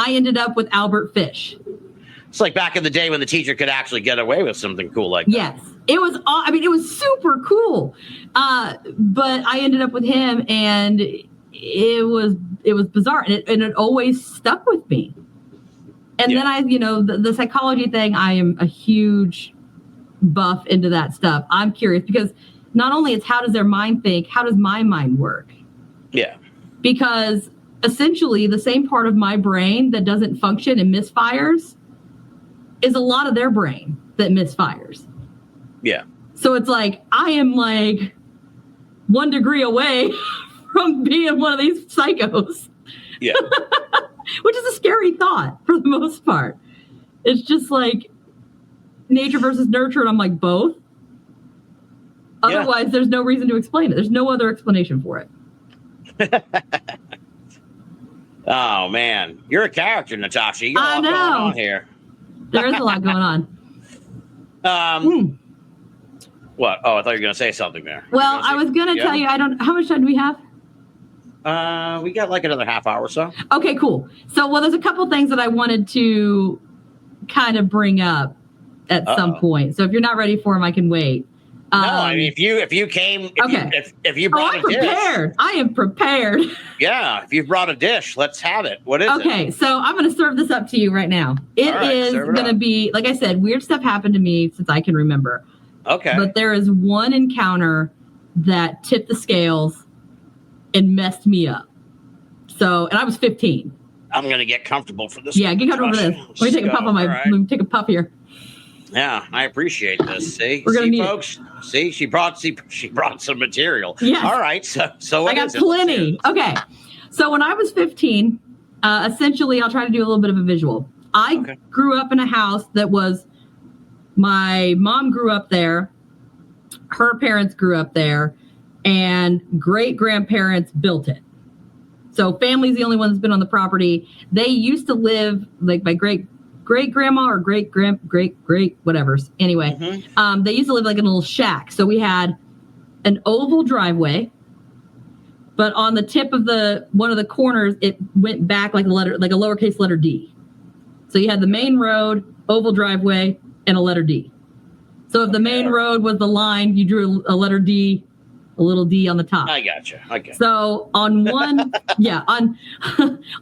ended up with Albert Fish. It's like back in the day when the teacher could actually get away with something cool like that. Yes. It was super cool. But I ended up with him, and it was bizarre, and it always stuck with me. And then the psychology thing, I am a huge buff into that stuff. I'm curious because not only it's how does their mind think, how does my mind work? Yeah. Because essentially the same part of my brain that doesn't function and misfires is a lot of their brain that misfires. Yeah. So it's like, I am like 1 degree away from being one of these psychos. Yeah. Which is a scary thought for the most part. It's just like nature versus nurture. And I'm like, both. Otherwise, there's no reason to explain it. There's no other explanation for it. Oh, man. You're a character, Natasha. You got a lot going on here. There is a lot going on. What? Oh, I thought you were going to say something there. Well, I was going to tell you, how much time do we have? We got like another half hour or so. Okay, cool. So, well, there's a couple things that I wanted to kind of bring up at some point. So if you're not ready for them, I can wait. No, I mean, if you came, if you brought a dish. Prepared. I am prepared. Yeah, if you brought a dish, let's have it. What is it? Okay, so I'm going to serve this up to you right now. It is going to be, like I said, weird stuff happened to me since I can remember. Okay. But there is one encounter that tipped the scales and messed me up. So, and I was 15. I'm going to get comfortable for this. Yeah, get comfortable for this. Let me take a puff on my. Let me take a puff here. Yeah, I appreciate this. See, we're gonna need folks. See, she brought some material. Yeah. All right. So I got plenty. Okay. So when I was 15, essentially, I'll try to do a little bit of a visual. I grew up in a house that was. My mom grew up there. Her parents grew up there, and great grandparents built it. So family's the only one that's been on the property. They used to live like my great grandma or great whatever's. Anyway, they used to live like in a little shack. So we had an oval driveway, but on the tip of one of the corners, it went back like a lowercase letter D. So you had the main road, oval driveway, and a letter D. So if the main road was the line, you drew a letter D, a little D on the top. I gotcha. Okay. So on one,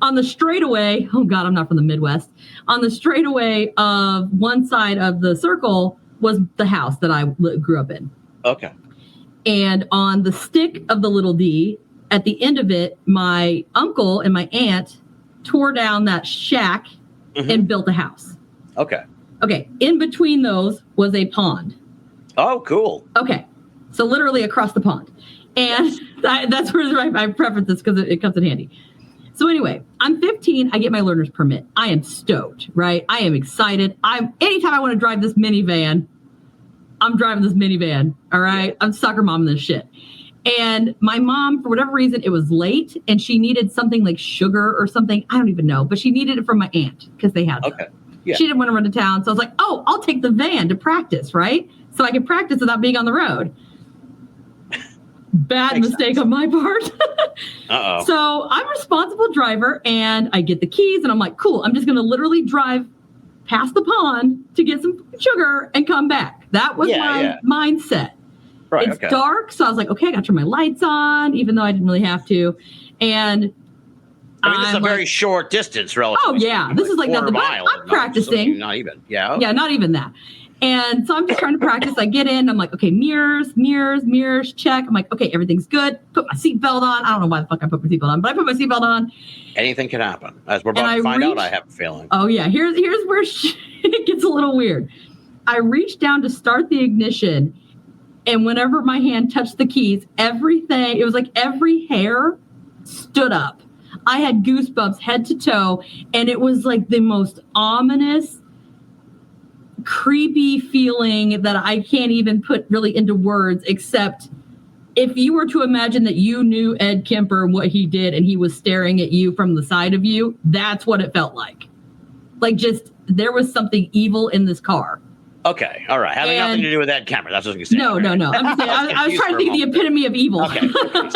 on the straightaway, oh God, I'm not from the Midwest. On the straightaway of one side of the circle was the house that I grew up in. Okay. And on the stick of the little D, at the end of it, my uncle and my aunt tore down that shack and built a house. Okay. Okay. In between those was a pond. Oh, cool. Okay. So literally across the pond. And that's where I preference this because it comes in handy. So anyway, I'm 15. I get my learner's permit. I am stoked, right? I am excited. Anytime I want to drive this minivan, I'm driving this minivan. All right. Yeah. I'm sucker mom this shit. And my mom, for whatever reason, it was late and she needed something like sugar or something. I don't even know. But she needed it from my aunt because they had some. Yeah. She didn't want to run to town. So I was like, oh, I'll take the van to practice, right? So I can practice without being on the road. Bad mistake on my part. Uh-oh. So I'm a responsible driver and I get the keys and I'm like, cool, I'm just going to literally drive past the pond to get some sugar and come back. That was my mindset. Right, it's dark. So I was like, okay, I got to turn my lights on, even though I didn't really have to. And I mean, this is a very short distance relative. Oh, yeah. This is like nothing. I'm practicing. Not even. Yeah. Yeah, not even that. And so I'm just trying to practice. I get in. I'm like, okay, mirrors, check. I'm like, okay, everything's good. Put my seatbelt on. I don't know why the fuck I put my seatbelt on, but I put my seatbelt on. Anything can happen. As we're about to find out, I have a feeling. Oh, yeah. Here's where it gets a little weird. I reached down to start the ignition. And whenever my hand touched the keys, it was like every hair stood up. I had goosebumps head to toe. And it was like the most ominous, creepy feeling that I can't even put really into words, except if you were to imagine that you knew Ed Kemper and what he did and he was staring at you from the side of you, that's what it felt like. Like just there was something evil in this car. Okay, all right. Having nothing to do with Ed Kemper. That's what you're saying. No. I'm just saying, I was trying to think of the epitome of evil. Okay.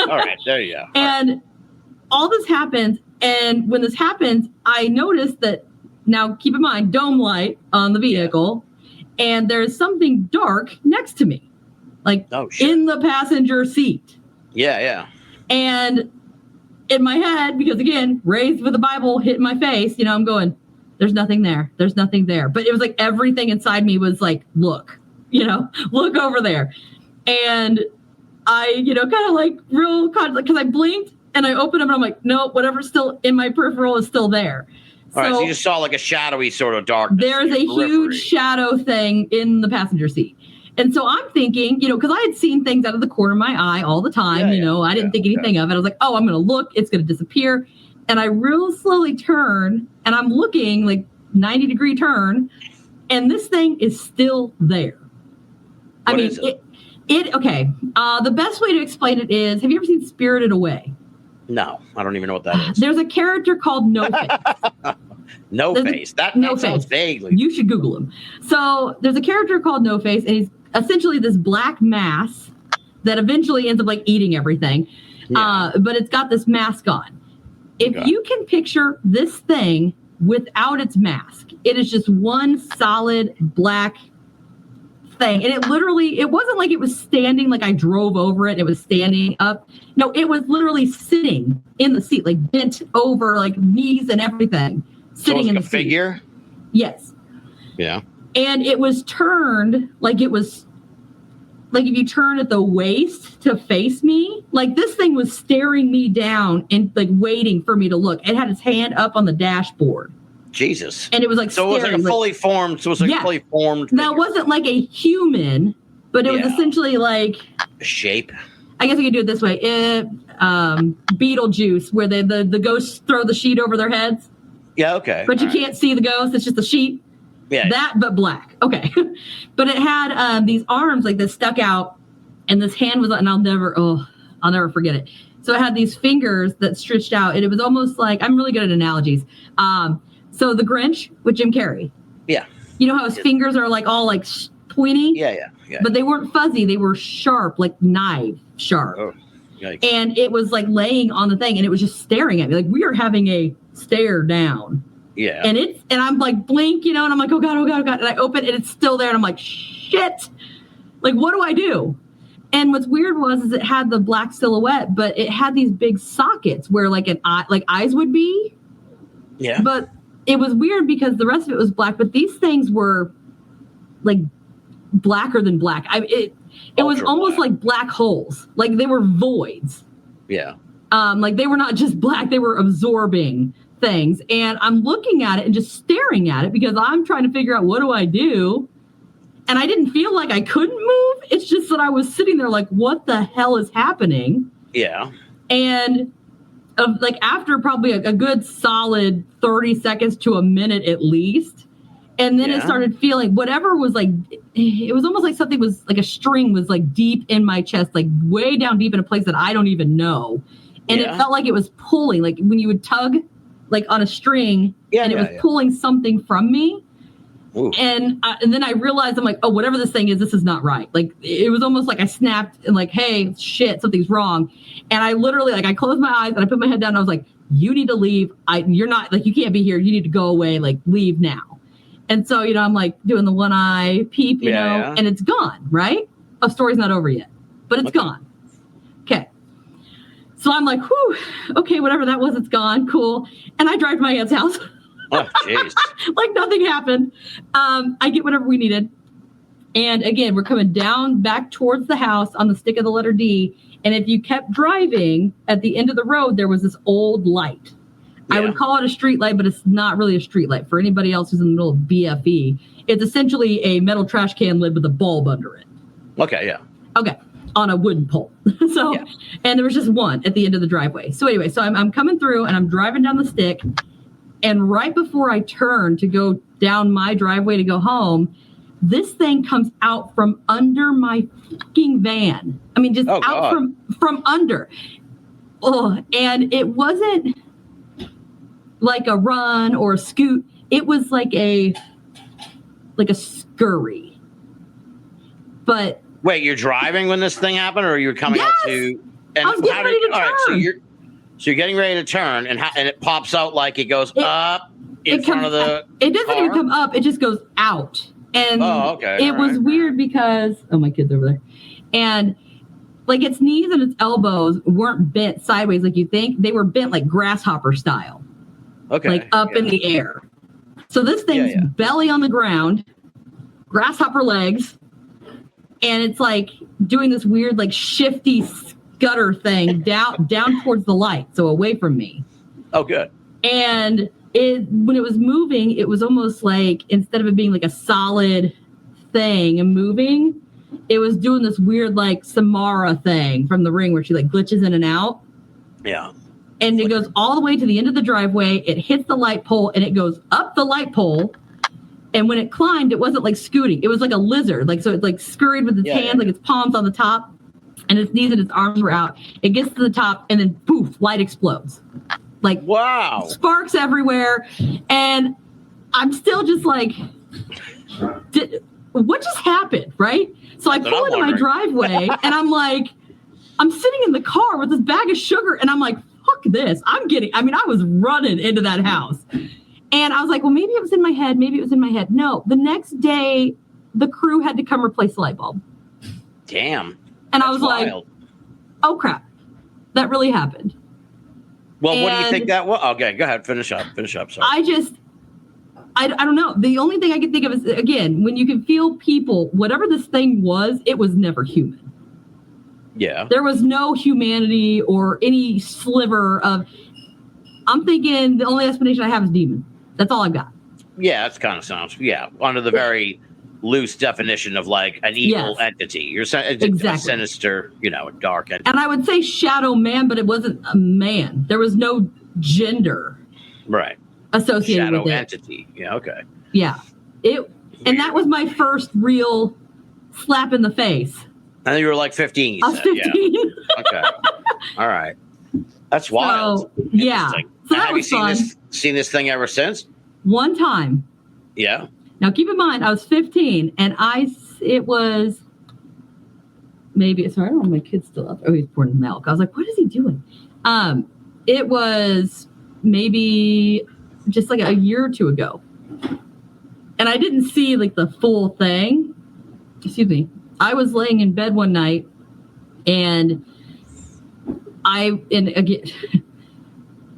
All right, there you go. And all this happens, and when this happens, I noticed that. Now, keep in mind, dome light on the vehicle, and there's something dark next to me, like in the passenger seat. Yeah. And in my head, because again, raised with the Bible hitting my face, I'm going, there's nothing there. There's nothing there. But it was like everything inside me was like, look over there. And I, kind of like because I blinked and I opened them and I'm like, no, whatever's still in my peripheral is still there. All right, so you just saw like a shadowy sort of darkness. There's a huge shadow thing in the passenger seat. And so I'm thinking, because I had seen things out of the corner of my eye all the time, I didn't think anything of it. I was like, oh, I'm going to look, it's going to disappear. And I real slowly turn and I'm looking like 90-degree turn and this thing is still there. What is it? The best way to explain it is, have you ever seen Spirited Away? No, I don't even know what that is. There's a character called No Face. No Face. That sounds vaguely. You should Google him. So there's a character called No Face, and he's essentially this black mass that eventually ends up like eating everything. but it's got this mask on. If you can picture this thing without its mask, it is just one solid black thing. And it wasn't like it was standing, like I drove over it and it was standing up. No, it was literally sitting in the seat, like bent over, like knees and everything, sitting in the figure. Yes. Yeah. And it was turned like it was, like if you turn at the waist to face me, like this thing was staring me down and like waiting for me to look. It had its hand up on the dashboard. Jesus. And it was like so staring. It was like a fully formed. So it was like fully formed. Now it wasn't like a human, but it was essentially like a shape. I guess we could do it this way. Beetlejuice, where the ghosts throw the sheet over their heads. Yeah. Okay. But you can't see the ghost. It's just a sheet. Yeah. That, but black. Okay. But it had these arms like that stuck out, and this hand was, and I'll never forget it. So it had these fingers that stretched out, and it was almost like, I'm really good at analogies. So the Grinch with Jim Carrey. Yeah. You know how his fingers are like all like pointy? Yeah. But they weren't fuzzy. They were sharp, like knife sharp. Oh, yikes. And it was like laying on the thing, and it was just staring at me. Like we are having a stare down. Yeah. And I'm like, blink, and I'm like, oh God. And I open it, and it's still there. And I'm like, shit. Like, what do I do? And what's weird is it had the black silhouette, but it had these big sockets where like eyes would be. Yeah. But it was weird because the rest of it was black, but these things were like blacker than black. It was almost like black holes. Like they were voids. Yeah. Like they were not just black, they were absorbing things. And I'm looking at it and just staring at it because I'm trying to figure out what do I do. And I didn't feel like I couldn't move. It's just that I was sitting there like, what the hell is happening? Yeah. And like after probably a good solid 30 seconds to a minute at least. And then it started feeling whatever was like, it was almost like something was like a string was like deep in my chest, like way down deep in a place that I don't even know. And it felt like it was pulling, like when you would tug like on a string and it was pulling something from me. Ooh. And then I realized, I'm like, oh, whatever this thing is, this is not right. Like, it was almost like I snapped and like, hey, shit, something's wrong. And I literally, like, I closed my eyes and I put my head down and I was like, you need to leave. You're not, like, you can't be here. You need to go away. Like, leave now. And so, I'm like doing the one eye peep, you know, and it's gone, right? A story's not over yet, but it's gone. Okay. So I'm like, whew, okay, whatever that was, it's gone. Cool. And I drive to my aunt's house. Oh, jeez. Like nothing happened. I get whatever we needed. And again, we're coming down back towards the house on the stick of the letter D. And if you kept driving at the end of the road, there was this old light. Yeah. I would call it a street light, but it's not really a street light. For anybody else who's in the middle of BFE, it's essentially a metal trash can lid with a bulb under it. Okay, yeah. Okay, on a wooden pole. And there was just one at the end of the driveway. So anyway, so I'm coming through and I'm driving down the stick. And right before I turn to go down my driveway to go home, this thing comes out from under my fucking van. I mean, just out from under. Oh, and it wasn't like a run or a scoot. It was like a scurry. But wait, you're driving when this thing happened, or you're coming up to? And I was getting ready to turn. All right, so you're getting ready to turn, and it pops out like it goes up in front of the It doesn't car? even come up. It just goes out. And it was weird because, my kid's over there. And like its knees and its elbows weren't bent sideways like you think. They were bent like grasshopper style. Okay. Like up in the air. So this thing's belly on the ground, grasshopper legs, and it's like doing this weird like shifty gutter thing down towards the light, so away from me. Oh, good. And when it was moving, it was almost like instead of it being like a solid thing and moving, it was doing this weird like Samara thing from The Ring where she like glitches in and out. Yeah. And it goes all the way to the end of the driveway. It hits the light pole and it goes up the light pole. And when it climbed, it wasn't like scooting. It was like a lizard. Like, so it like scurried with its hands, like its palms on the top. And its knees and its arms were out. It gets to the top and then poof, light explodes. Like, wow, sparks everywhere. And I'm still just like, what just happened? Right. So I pull into my driveway and I'm like, I'm sitting in the car with this bag of sugar and I'm like, fuck this. I was running into that house. And I was like, well, maybe it was in my head. Maybe it was in my head. No, the next day, the crew had to come replace the light bulb. Damn. And I was wild. Like, oh, crap. That really happened. Well, what do you think that was? Okay, go ahead. Finish up. Sorry. I don't know. The only thing I can think of is, again, when you can feel people, whatever this thing was, it was never human. Yeah. There was no humanity or any sliver of, I'm thinking the only explanation I have is demon. That's all I've got. Yeah, that kind of sounds, under the very loose definition of like an evil entity. You're exactly. A sinister, a dark entity. And I would say shadow man, but it wasn't a man. There was no gender. Right. Associated shadow with it. Entity. Yeah, okay. Yeah. And that was my first real slap in the face. And you were like 15, I was 15. Yeah. Okay. All right. That's wild. So, yeah. So that have was you fun. Seen this thing ever since? One time. Yeah. Now keep in mind, I was 15 and it was maybe, sorry, I don't know, my kid's still up. Oh, he's pouring milk. I was like, what is he doing? It was maybe just like a year or two ago. And I didn't see like the full thing. Excuse me. I was laying in bed one night and again,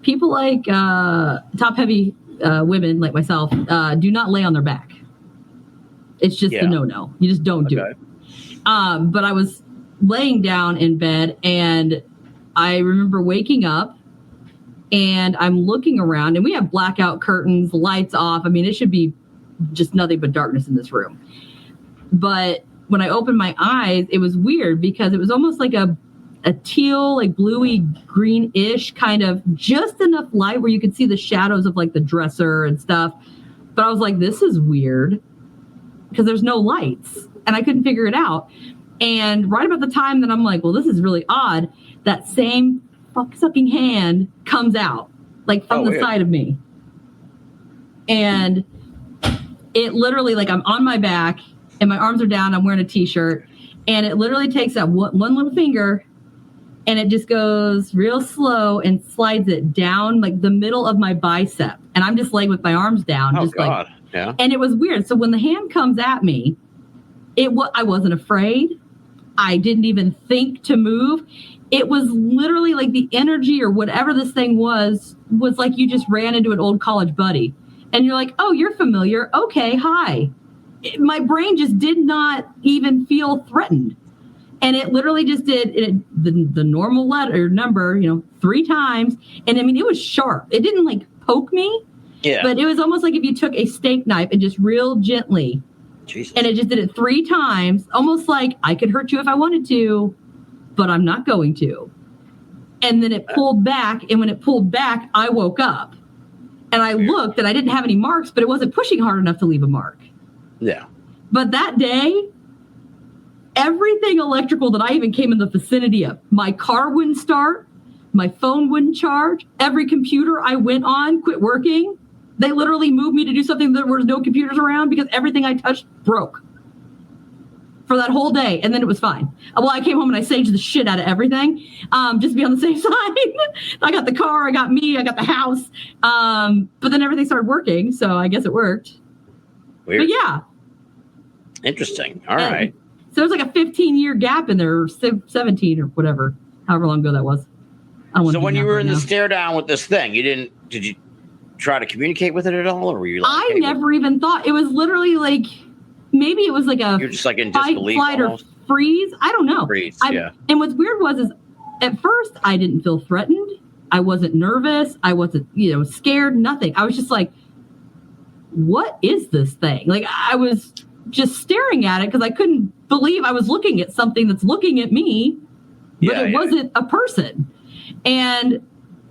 people like top heavy women like myself do not lay on their back. It's just a no-no. You just don't do it. But I was laying down in bed and I remember waking up and I'm looking around and we have blackout curtains, lights off. I mean, it should be just nothing but darkness in this room. But when I opened my eyes, it was weird because it was almost like a teal, like bluey greenish kind of just enough light where you could see the shadows of like the dresser and stuff. But I was like, this is weird because there's no lights and I couldn't figure it out. And right about the time that I'm like, well, this is really odd, that same fuck-sucking hand comes out like from the side of me. And it literally, like I'm on my back and my arms are down, I'm wearing a t-shirt, and it literally takes that one little finger and it just goes real slow and slides it down like the middle of my bicep. And I'm just laying with my arms down. Oh, just God. Like, yeah. And it was weird. So when the hand comes at me, I wasn't afraid. I didn't even think to move. It was literally like the energy or whatever this thing was like you just ran into an old college buddy. And you're like, oh, you're familiar. Okay, hi. My brain just did not even feel threatened. And it literally just did the normal letter number, 3 times. And I mean, it was sharp. It didn't like poke me. Yeah. But it was almost like if you took a steak knife and just real gently. Jesus. And it just did it 3 times, almost like I could hurt you if I wanted to, but I'm not going to. And then it pulled back. And when it pulled back, I woke up. And I looked and I didn't have any marks, but it wasn't pushing hard enough to leave a mark. Yeah. But that day, everything electrical that I even came in the vicinity of, my car wouldn't start, my phone wouldn't charge, every computer I went on quit working. They literally moved me to do something that there was no computers around because everything I touched broke for that whole day. And then it was fine. Well, I came home and I saged the shit out of everything just to be on the safe side. I got the car, I got me, I got the house. But then everything started working. So I guess it worked. Weird. But yeah. Interesting. All right. So there's like a 15-year gap in there, or 17 or whatever, however long ago that was. So when you were in the stare down with this thing, did you try to communicate with it at all? Or were you like, I never even thought. It was literally like, maybe it was like you're just like in disbelief fight or freeze. I don't know. Freeze, yeah. And what's weird is at first I didn't feel threatened. I wasn't nervous. I wasn't, scared, nothing. I was just like, what is this thing? Like I was just staring at it because I couldn't believe I was looking at something that's looking at me, but it wasn't a person. And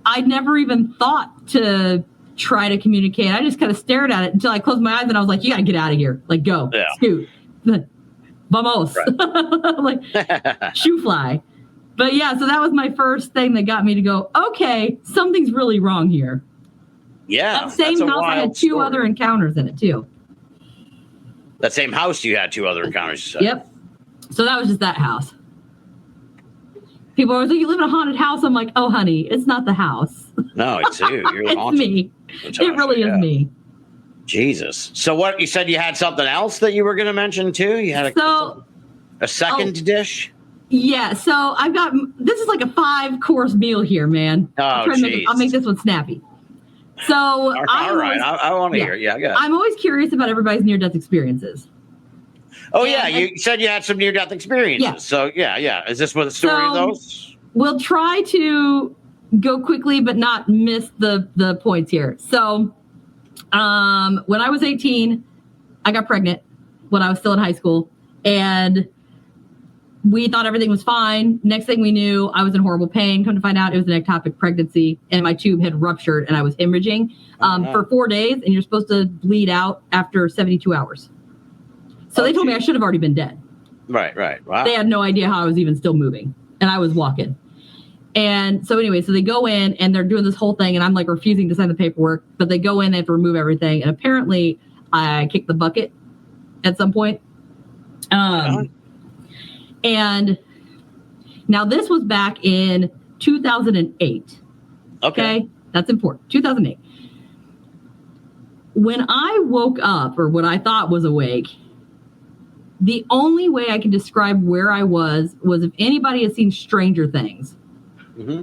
I never even thought to try to communicate. I just kind of stared at it until I closed my eyes and I was like, you got to get out of here. Like, go, scoot, vamos, like shoe fly. But yeah, so that was my first thing that got me to go, okay, something's really wrong here. Yeah. That same house, I had 2 other encounters in it too. That same house, you had 2 other encounters. Yep. So that was just that house. People are like, you live in a haunted house. I'm like, oh, honey, it's not the house. No, it's you. You're it's haunted. Me. Natasha, it really is me. Jesus. So what, you said you had something else that you were going to mention too? You had a second dish? Yeah. So I've got, this is like a 5-course meal here, man. Oh, I'll make this one snappy. So all right. I want to hear it. Yeah, go ahead. I'm always curious about everybody's near-death experiences. Oh, yeah. You said you had some near-death experiences. Yeah. So, yeah. Is this what the story of those? We'll try to go quickly, but not miss the points here. So when I was 18, I got pregnant when I was still in high school. And we thought everything was fine. Next thing we knew, I was in horrible pain. Come to find out, it was an ectopic pregnancy, and my tube had ruptured, and I was hemorrhaging for 4 days, and you're supposed to bleed out after 72 hours. So they told me I should have already been dead. Right. Wow. They had no idea how I was even still moving, and I was walking. And so anyway, so they go in, and they're doing this whole thing, and I'm like refusing to sign the paperwork, but they go in, they have to remove everything, and apparently I kicked the bucket at some point. And now this was back in 2008. Okay. That's important. 2008. When I woke up, or what I thought was awake, the only way I can describe where I was if anybody has seen Stranger Things. Mm-hmm.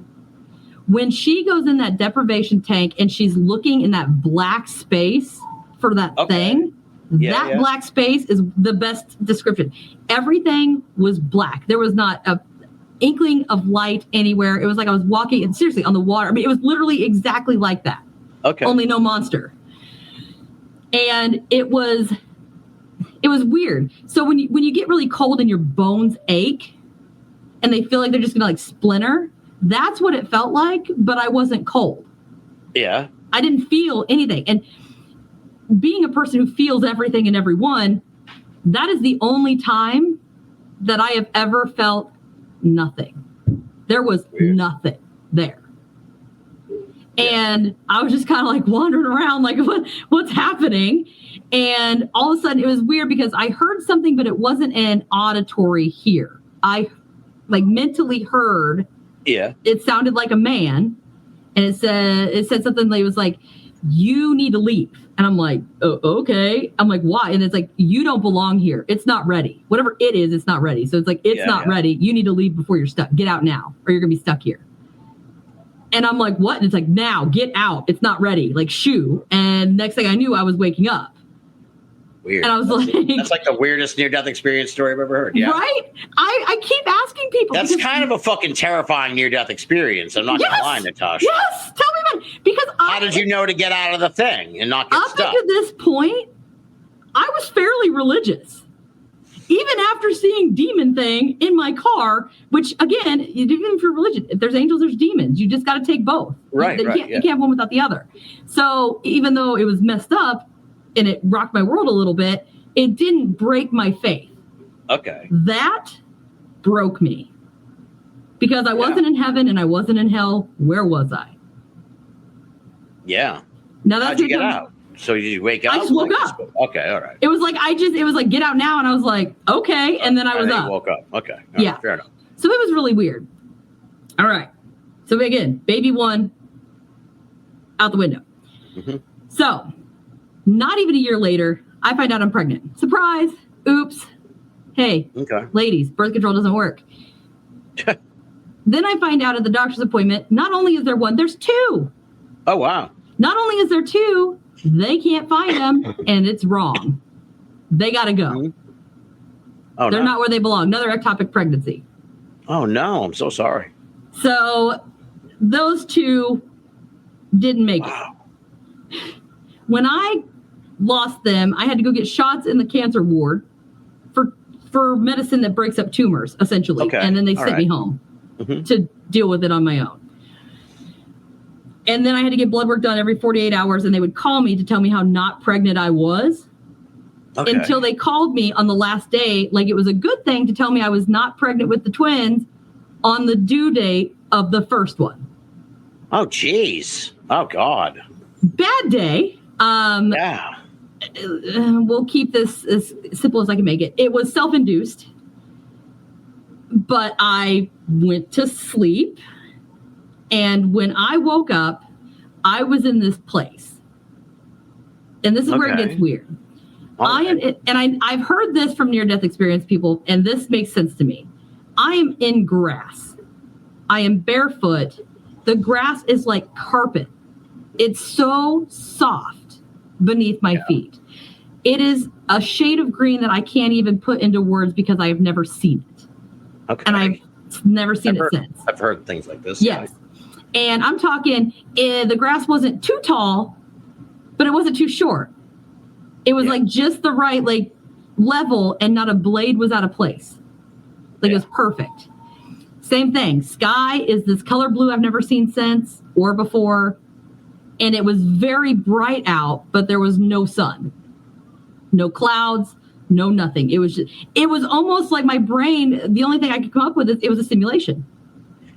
When she goes in that deprivation tank and she's looking in that black space for that thing, that black space is the best description. Everything was black. There was not a inkling of light anywhere. It was like I was walking, and seriously, on the water. I mean, it was literally exactly like that. Okay. Only no monster. And it was weird. So when you get really cold and your bones ache and they feel like they're just gonna like splinter, that's what it felt like, but I wasn't cold. Yeah. I didn't feel anything. And being a person who feels everything and everyone, that is the only time that I have ever felt nothing. There was nothing there. And I was just kind of like wandering around like, what's happening? And all of a sudden it was weird because I heard something, but it wasn't an auditory hear. I like mentally heard. Yeah. It sounded like a man. And it said something like, it was like, you need to leave. And I'm like, oh, okay. I'm like, why? And it's like, you don't belong here. It's not ready. Whatever it is, it's not ready. So it's like, it's not ready. You need to leave before you're stuck. Get out now, or you're going to be stuck here. And I'm like, what? And it's like, now, get out. It's not ready. Like, shoo. And next thing I knew, I was waking up. Weird. And I was like, that's like the weirdest near-death experience story I've ever heard. Yeah. Right? I keep asking people. That's kind of a fucking terrifying near-death experience. I'm not going to lie, Natasha. Yes. Tell me about it. Because how did you know to get out of the thing and not get stuck? Up to this point, I was fairly religious. Even after seeing demon thing in my car, which again, even if you're religious, if there's angels, there's demons. You just got to take both. Right. You can't have one without the other. So even though it was messed up and it rocked my world a little bit, it didn't break my faith. Okay. That broke me. Because I wasn't in heaven and I wasn't in hell. Where was I? Yeah. Now that's how'd you get out? So you wake up? I just woke up. Okay, all right. It was like get out now, and I was like, okay, and then I was up. You woke up. Okay. Yeah. Fair enough. So it was really weird. All right. So again, baby one out the window. Mm-hmm. So not even a year later, I find out I'm pregnant. Surprise. Oops. Hey, ladies, birth control doesn't work. Then I find out at the doctor's appointment, not only is there one, there's two. Oh, wow. Not only is there two, they can't find them, and it's wrong. They got to go. Mm-hmm. Oh, they're not where they belong. Another ectopic pregnancy. Oh, no. I'm so sorry. So those two didn't make it. When I lost them, I had to go get shots in the cancer ward for medicine that breaks up tumors, essentially. Okay. And then they sent me home to deal with it on my own. And then I had to get blood work done every 48 hours, and they would call me to tell me how not pregnant I was. Okay. Until they called me on the last day, like it was a good thing to tell me I was not pregnant with the twins on the due date of the first one. Oh, geez. Oh, God. Bad day. Yeah. We'll keep this as simple as I can make it. It was self-induced. But I went to sleep, and when I woke up, I was in this place. And this is where it gets weird. I've heard this from near-death experience people, and this makes sense to me. I am in grass. I am barefoot. The grass is like carpet. It's so soft beneath my feet. It is a shade of green that I can't even put into words because I have never seen it. Okay. And I've never seen it since. I've heard things like this. Yes. And I'm talking, the grass wasn't too tall, but it wasn't too short. It was like just the right like level, and not a blade was out of place. Like it was perfect. Same thing. Sky is this color blue I've never seen since or before. And it was very bright out, but there was no sun, no clouds, no nothing. It was almost like my brain. The only thing I could come up with is it was a simulation.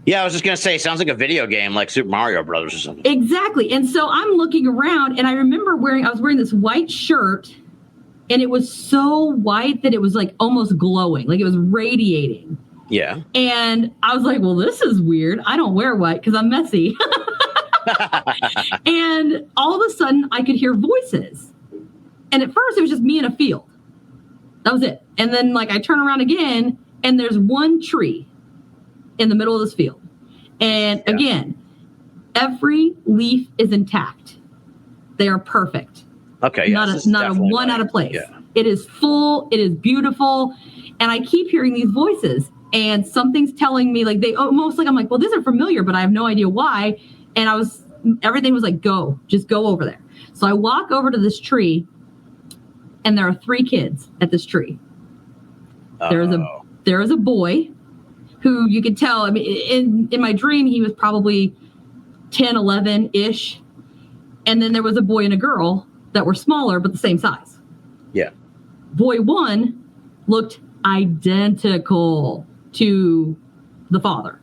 Yeah, I was just going to say, it sounds like a video game like Super Mario Brothers or something. Exactly. And so I'm looking around, and I remember I was wearing this white shirt, and it was so white that it was like almost glowing, like it was radiating. Yeah. And I was like, well, this is weird. I don't wear white because I'm messy. And all of a sudden I could hear voices. And at first it was just me in a field. That was it. And then like I turn around again, and there's one tree in the middle of this field. And again, every leaf is intact. They are perfect. Okay. Not a one out of place. Yeah. It is full. It is beautiful. And I keep hearing these voices, and something's telling me like I'm like, well, these are familiar, but I have no idea why. And everything was like, just go over there. So I walk over to this tree, and there are 3 kids at this tree. There is a boy who you could tell, I mean, in my dream, he was probably 10, 11-ish. And then there was a boy and a girl that were smaller, but the same size. Yeah. Boy 1 looked identical to the father.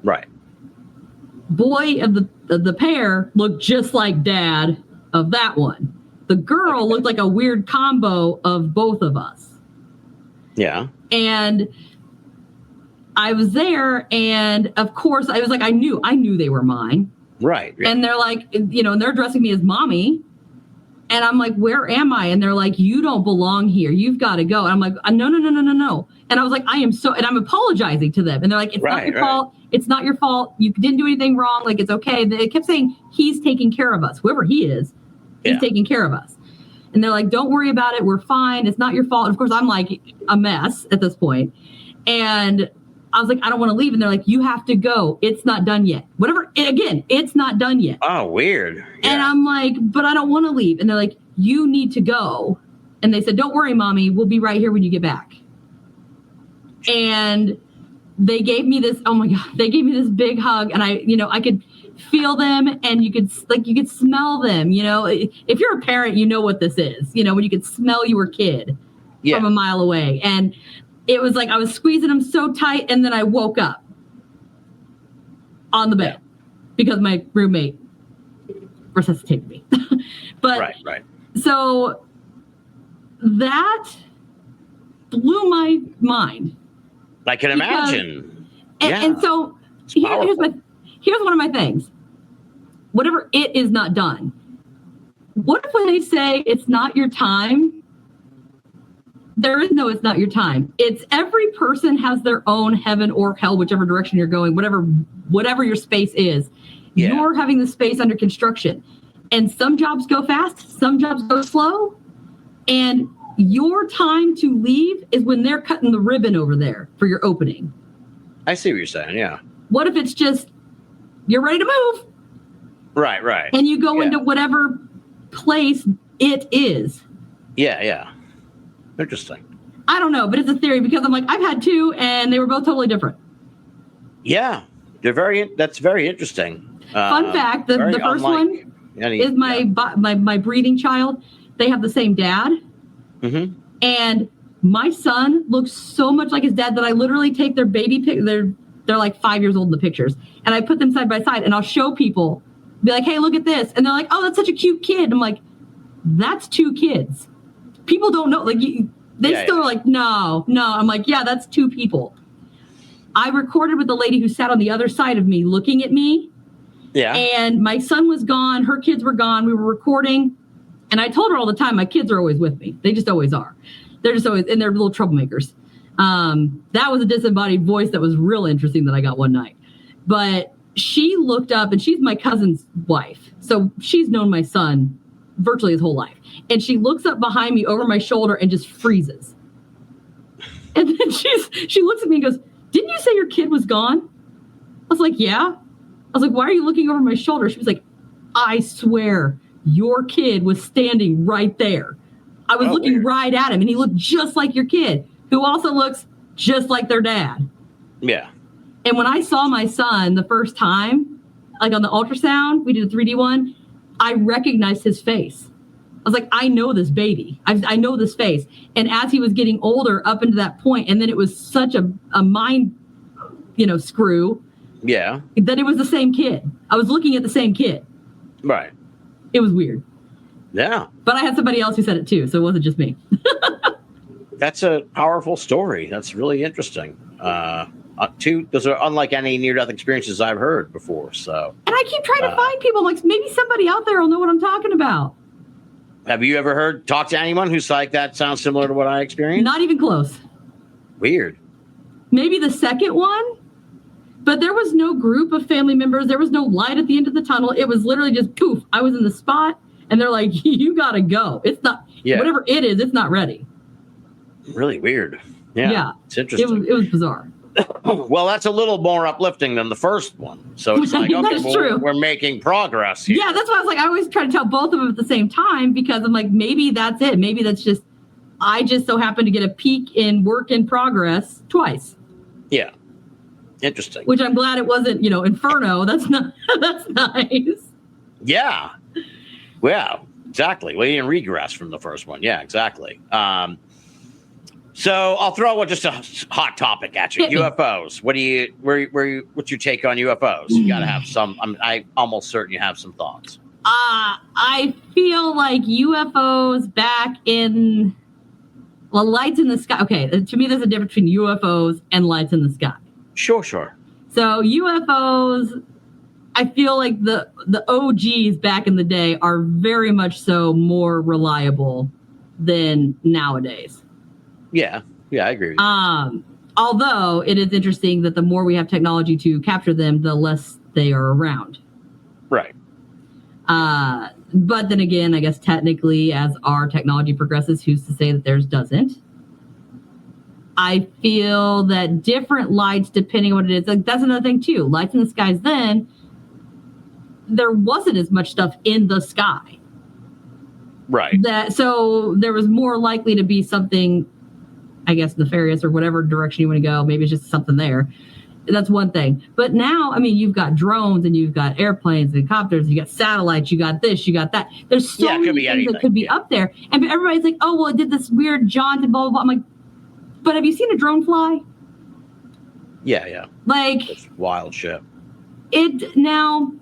Right. Boy of the pair looked just like dad of that one. The girl looked like a weird combo of both of us. Yeah. And I was there, and of course I was like, I knew they were mine. Right. Yeah. And they're like, and they're addressing me as mommy. And I'm like, where am I? And they're like, you don't belong here. You've got to go. And I'm like, no. And I was like, and I'm apologizing to them. And they're like, it's not your fault. It's not your fault. You didn't do anything wrong. Like, it's okay. They kept saying, he's taking care of us. Whoever he is, he's taking care of us. And they're like, don't worry about it. We're fine. It's not your fault. And of course, I'm like a mess at this point. And I was like, I don't want to leave. And they're like, you have to go. It's not done yet. It's not done yet. Oh, weird. Yeah. And I'm like, but I don't want to leave. And they're like, you need to go. And they said, don't worry, mommy. We'll be right here when you get back. And they gave me this, oh my God, they gave me this big hug. And I could feel them, and you could smell them. If you're a parent, you know what this is, when you could smell your kid from a mile away. And it was like I was squeezing them so tight, and then I woke up on the bed because my roommate resuscitated me. But right. So that blew my mind. I can imagine. And so here's one of my things. Whatever it is not done. What if when they say it's not your time? There is no, it's not your time. It's every person has their own heaven or hell, whichever direction you're going, whatever your space is. Yeah. You're having the space under construction. And some jobs go fast, some jobs go slow. And your time to leave is when they're cutting the ribbon over there for your opening. I see what you're saying, yeah. What if it's just, you're ready to move? Right. And you go into whatever place it is. Yeah. Interesting. I don't know, but it's a theory because I'm like, I've had 2 and they were both totally different. Yeah. That's very interesting. Fun fact, the first one is my breeding child. They have the same dad. Mm-hmm. And my son looks so much like his dad that I literally take their baby pic. They're like 5 years old in the pictures. And I put them side by side and I'll show people, be like, hey, look at this. And they're like, oh, that's such a cute kid. I'm like, that's 2 kids. People don't know. Like, they still are like, no. I'm like, yeah, that's 2 people. I recorded with the lady who sat on the other side of me looking at me. Yeah. And my son was gone. Her kids were gone. We were recording. And I told her all the time, my kids are always with me. They just always are. They're just always, and they're little troublemakers. That was a disembodied voice that was real interesting that I got one night. But she looked up, and she's my cousin's wife. So she's known my son virtually his whole life. And she looks up behind me over my shoulder and just freezes. And then she looks at me and goes, "Didn't you say your kid was gone?" I was like, "Yeah." I was like, "Why are you looking over my shoulder?" She was like, "I swear your kid was standing right there. I was looking weird. Right at him, and he looked just like your kid, who also looks just like their dad." Yeah. And when I saw my son the first time, like on the ultrasound, we did a 3D one, I recognized his face. I was like, I know this baby. I know this face. And as he was getting older up into that point, and then it was such a mind, screw. Yeah. That it was the same kid. I was looking at the same kid. Right. It was weird. Yeah. But I had somebody else who said it too, so it wasn't just me. That's a powerful story. That's really interesting. Those are unlike any near-death experiences I've heard before. So. And I keep trying to find people. I'm like, maybe somebody out there will know what I'm talking about. Have you ever talked to anyone who's like, that sounds similar to what I experienced? Not even close. Weird. Maybe the second one, but there was no group of family members. There was no light at the end of the tunnel. It was literally just poof. I was in the spot, and they're like, "You gotta go. It's not whatever it is. It's not ready." Really weird. Yeah. It's interesting. It was bizarre. Well, that's a little more uplifting than the first one. So it's like, okay, we're making progress here. Yeah, that's why I was like, I always try to tell both of them at the same time, because I'm like, maybe that's it. Maybe that's just, I just so happened to get a peek in work in progress twice. Yeah. Interesting. Which I'm glad it wasn't, Inferno. That's nice. Yeah. Well, exactly. Well, you didn't regress from the first one. Yeah, exactly. So I'll throw just a hot topic at you. UFOs. What's your take on UFOs? You got to have some. I'm almost certain you have some thoughts. I feel like UFOs back in lights in the sky. Okay, to me, there's a difference between UFOs and lights in the sky. Sure. So UFOs, I feel like the OGs back in the day are very much so more reliable than nowadays. Yeah, I agree with you. Although it is interesting that the more we have technology to capture them, the less they are around. Right. But then again, I guess technically, as our technology progresses, who's to say that theirs doesn't? I feel that different lights, depending on what it is, like that's another thing too. Lights in the skies then, there wasn't as much stuff in the sky. Right. So there was more likely to be something, I guess, nefarious or whatever direction you want to go. Maybe it's just something there. That's one thing. But now, you've got drones and you've got airplanes and copters, you got satellites, you got this, you got that. There's so many things that could be up there. And everybody's like, oh, well, it did this weird jaunt and blah, blah, blah. I'm like, but have you seen a drone fly? Yeah. Like, it's wild shit. Now,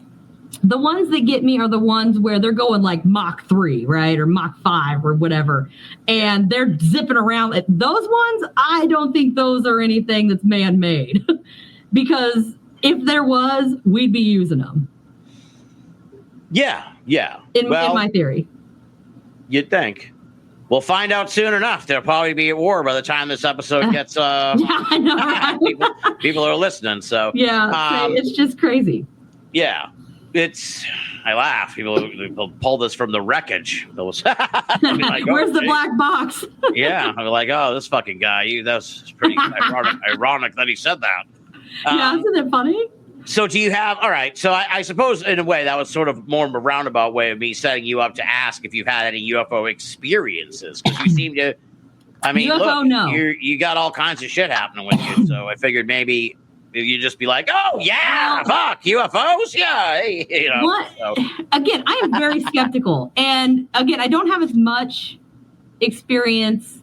the ones that get me are the ones where they're going like Mach 3, right? Or Mach 5 or whatever. And they're zipping around. Those ones, I don't think those are anything that's man-made. Because if there was, we'd be using them. Yeah. In my theory. You'd think. We'll find out soon enough. They'll probably be at war by the time this episode gets. Yeah, I know. Right? people are listening. So yeah, it's just crazy. Yeah, I laugh. People pull this from the wreckage. Like, where's the black box? Yeah, I'm like, oh, this fucking guy. That's pretty ironic that he said that. Yeah, isn't it funny? So do you have, all right, so I suppose in a way that was sort of more of a roundabout way of me setting you up to ask if you've had any UFO experiences, because you seem to, UFO, no. You got all kinds of shit happening with you, so I figured maybe you'd just be like, oh, yeah, fuck, UFOs, yeah. What? So. Again, I am very skeptical, and again, I don't have as much experience,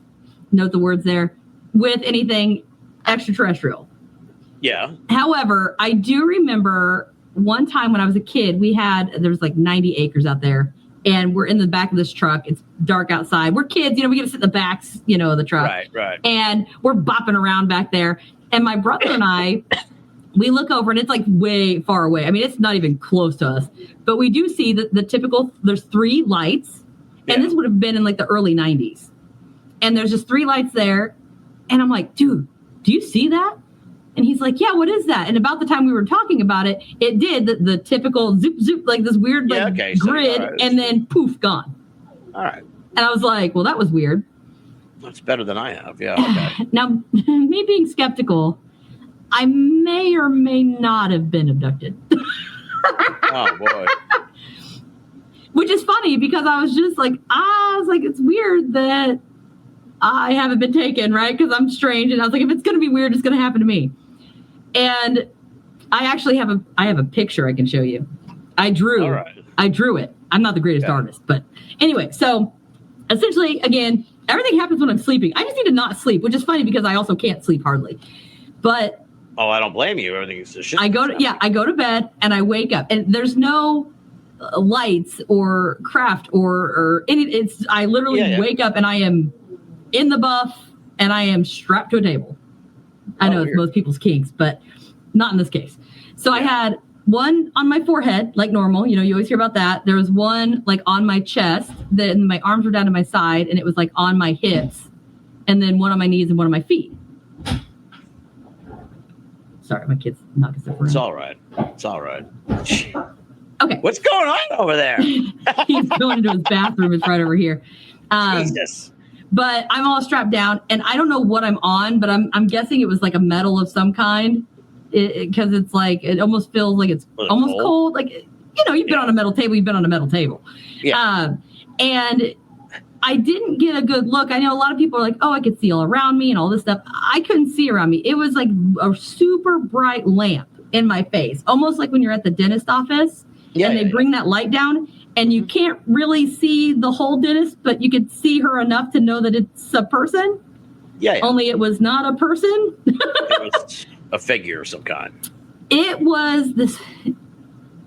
note the words there, with anything extraterrestrial. Yeah. However, I do remember one time when I was a kid, there was like 90 acres out there, and we're in the back of this truck. It's dark outside. We're kids, we get to sit in the backs, of the truck. Right. And we're bopping around back there. And my brother and I, we look over and it's like way far away. I mean, it's not even close to us, but we do see the typical, there's 3 lights, and this would have been in like the early 90s. And there's just 3 lights there. And I'm like, dude, do you see that? And he's like, yeah, what is that? And about the time we were talking about it, it did the typical zoop, zoop, like this weird grid, and then poof, gone. All right. And I was like, well, that was weird. That's better than I have. Yeah. Okay. Now, me being skeptical, I may or may not have been abducted. Oh, boy. Which is funny because I was like, it's weird that I haven't been taken, right? Because I'm strange. And I was like, if it's going to be weird, it's going to happen to me. And I actually have a picture I can show you. I drew it. I'm not the greatest artist. But anyway, so essentially, again, everything happens when I'm sleeping. I just need to not sleep, which is funny because I also can't sleep hardly. But I don't blame you. Everything is just shit. I go to bed and I wake up and there's no lights or craft or any. I literally wake up and I am in the buff and I am strapped to a table. I know it's most people's kinks, but not in this case. So I had one on my forehead, like normal. You know, you always hear about that. There was one like on my chest. Then my arms were down to my side and it was like on my hips. And then one on my knees and one on my feet. Sorry, my kid's knocking stuff around. It's all right. Okay. What's going on over there? He's going into his bathroom. It's right over here. Jesus. But I'm all strapped down, and I don't know what I'm on, but I'm guessing it was like a metal of some kind, because it's like it almost feels like it's almost cold. Like, you know, you've been on a metal table. You've been on a metal table. Yeah. And I didn't get a good look. I know a lot of people are like, oh, I could see all around me and all this stuff. I couldn't see around me. It was like a super bright lamp in my face, almost like when you're at the dentist office and they bring that light down and you can't really see the whole dentist, but you could see her enough to know that it's a person. Yeah. Only it was not a person. It was a figure of some kind. It was this.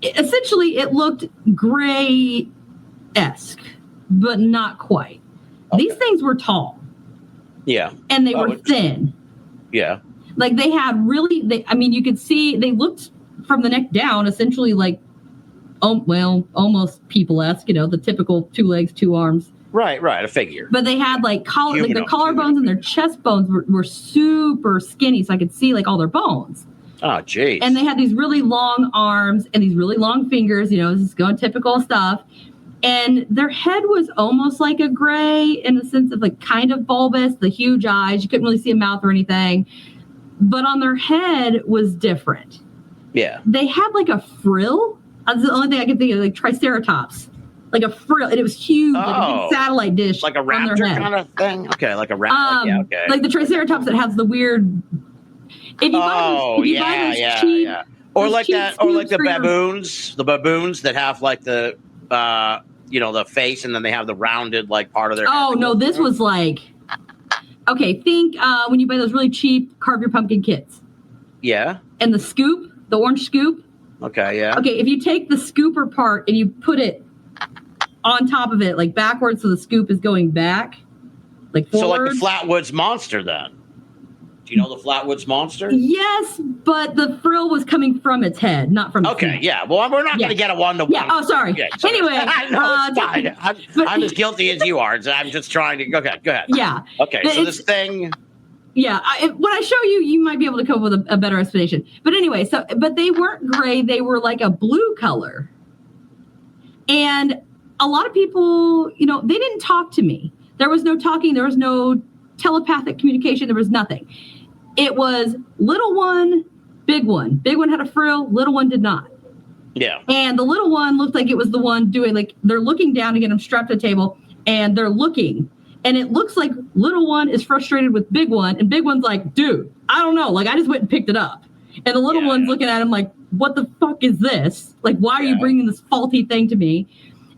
Essentially, it looked gray-esque, but not quite. Okay. These things were tall. Yeah. And they were thin. Yeah. Like they had really, you could see, they looked from the neck down, essentially like, almost people-esque, you know, the typical 2 legs, 2 arms. Right, a figure. But they had like their collarbones and their chest bones were super skinny, so I could see like all their bones. Oh, geez. And they had these really long arms and these really long fingers, you know, this is going typical stuff. And their head was almost like a gray in the sense of like kind of bulbous, the huge eyes. You couldn't really see a mouth or anything. But on their head was different. Yeah. They had like a frill. That's the only thing I could think of, like Triceratops. Like a frill. And it was huge, like a big satellite dish. Like a raptor kind of thing? Okay, like a raptor. Okay. Like the Triceratops that has the weird... If you buy those cheap, or like that, or like the baboons that have like the, the face, and then they have the rounded like part of their. Oh no, this was like, okay, think when you buy those really cheap Carve Your Pumpkin kits. Yeah. And the scoop, the orange scoop. Okay, yeah. Okay, if you take the scooper part and you put it on top of it, like backwards, so the scoop is going back, like forward. So like the Flatwoods Monster, then. Do you know the Flatwoods Monster? Yes, but the frill was coming from its head, not from its head. Yeah. Well, we're not going to get a one-to-one. Yeah, oh, sorry. Yeah, anyway. No, it's fine. I'm as guilty as you are. So I'm just trying to... Okay, go ahead. Yeah. Okay, so this thing... Yeah, when I show you, you might be able to come up with a better explanation. But anyway, but they weren't gray. They were like a blue color. And a lot of people, you know, they didn't talk to me. There was no talking. There was no telepathic communication. There was nothing. It was little one, big one. Big one had a frill. Little one did not. Yeah. And the little one looked like it was the one doing, like, they're looking down again. I'm strapped to the table, and they're looking. And it looks like little one is frustrated with big one. And big one's like, dude, I don't know. Like, I just went and picked it up. And the little one's looking at him like, what the fuck is this? Like, why are you bringing this faulty thing to me?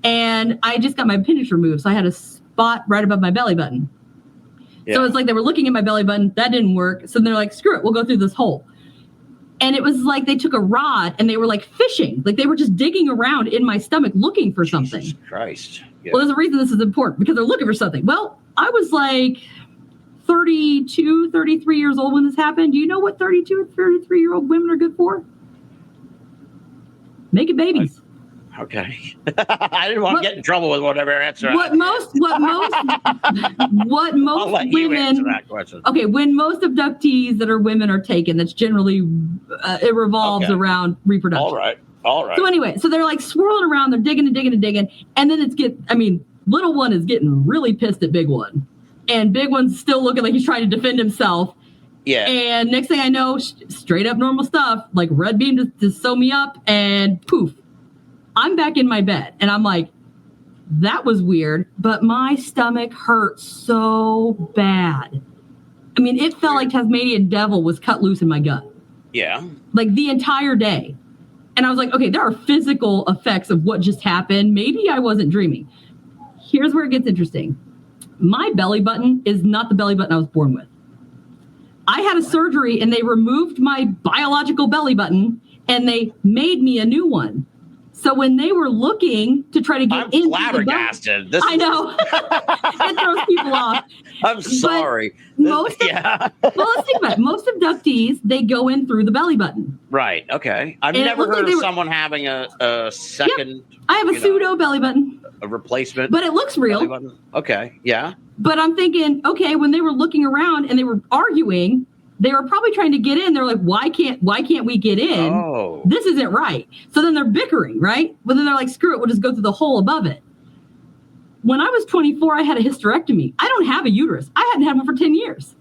And I just got my appendix removed. So I had a spot right above my belly button. Yeah. So it's like they were looking at my belly button. That didn't work. So they're like, screw it. We'll go through this hole. And it was like they took a rod and they were like fishing. Like they were just digging around in my stomach looking for something. Jesus Christ. Yeah. Well, there's a reason this is important, because they're looking for something. Well, I was like 32, 33 years old when this happened. Do you know what 32 and 33-year-old women are good for? Making babies. Okay. I didn't want to get in trouble with whatever answer. What most I'll let you answer that question. Okay, when most abductees that are women are taken, that's generally it revolves around reproduction. All right. So anyway, so they're like swirling around, they're digging and digging and digging, and then little one is getting really pissed at big one, and big one's still looking like he's trying to defend himself. Yeah. And next thing I know, straight up normal stuff, like red beam to sew me up, and poof, I'm back in my bed. And I'm like, that was weird, but my stomach hurt so bad. I mean, it felt like Tasmanian devil was cut loose in my gut. Yeah. Like the entire day. And I was like, okay, there are physical effects of what just happened. Maybe I wasn't dreaming. Here's where it gets interesting. My belly button is not the belly button I was born with. I had a surgery and they removed my biological belly button and they made me a new one. So when they were looking to try to get into flabbergasted. I know. It throws people off. I'm sorry. Well, let's think about it. Most abductees, they go in through the belly button. Right. Okay. I've never heard of someone having a second. Yep. I have a pseudo belly button. A replacement. But it looks real. Okay. Yeah. But I'm thinking, okay, when they were looking around and they were arguing, they were probably trying to get in. They're like, why can't we get in? Oh. This isn't right. So then they're bickering, right? But then they're like, screw it, we'll just go through the hole above it. When I was 24, I had a hysterectomy. I don't have a uterus. I hadn't had one for 10 years.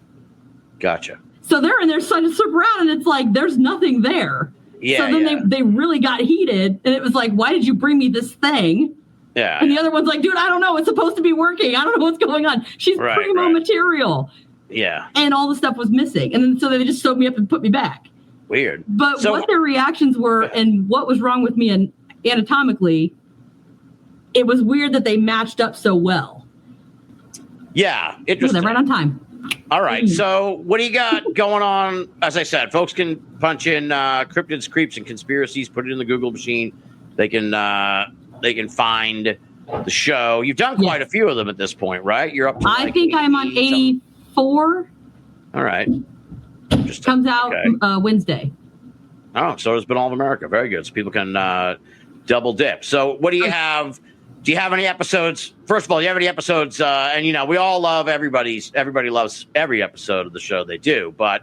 Gotcha. So they're in there trying to circle around, and it's like, there's nothing there. Yeah. So then they really got heated, and it was like, why did you bring me this thing? Yeah. And the other one's like, dude, I don't know. It's supposed to be working. I don't know what's going on. She's primo material. Yeah. And all the stuff was missing. And then so they just sewed me up and put me back. Weird. But what their reactions were and what was wrong with me anatomically, it was weird that they matched up so well. Yeah. Interesting. They're right on time. All right. So what do you got going on? As I said, folks can punch in Cryptids, Creeps, and Conspiracies, put it in the Google machine. They can find the show. You've done quite a few of them at this point, right? You're up to I think I'm on 84. All right. Comes out Wednesday. Oh, so has Binnall of America. Very good. So people can double dip. So what do you have? Do you have any episodes? First of all, do you have any episodes? And, we all love everybody loves every episode of the show they do. But,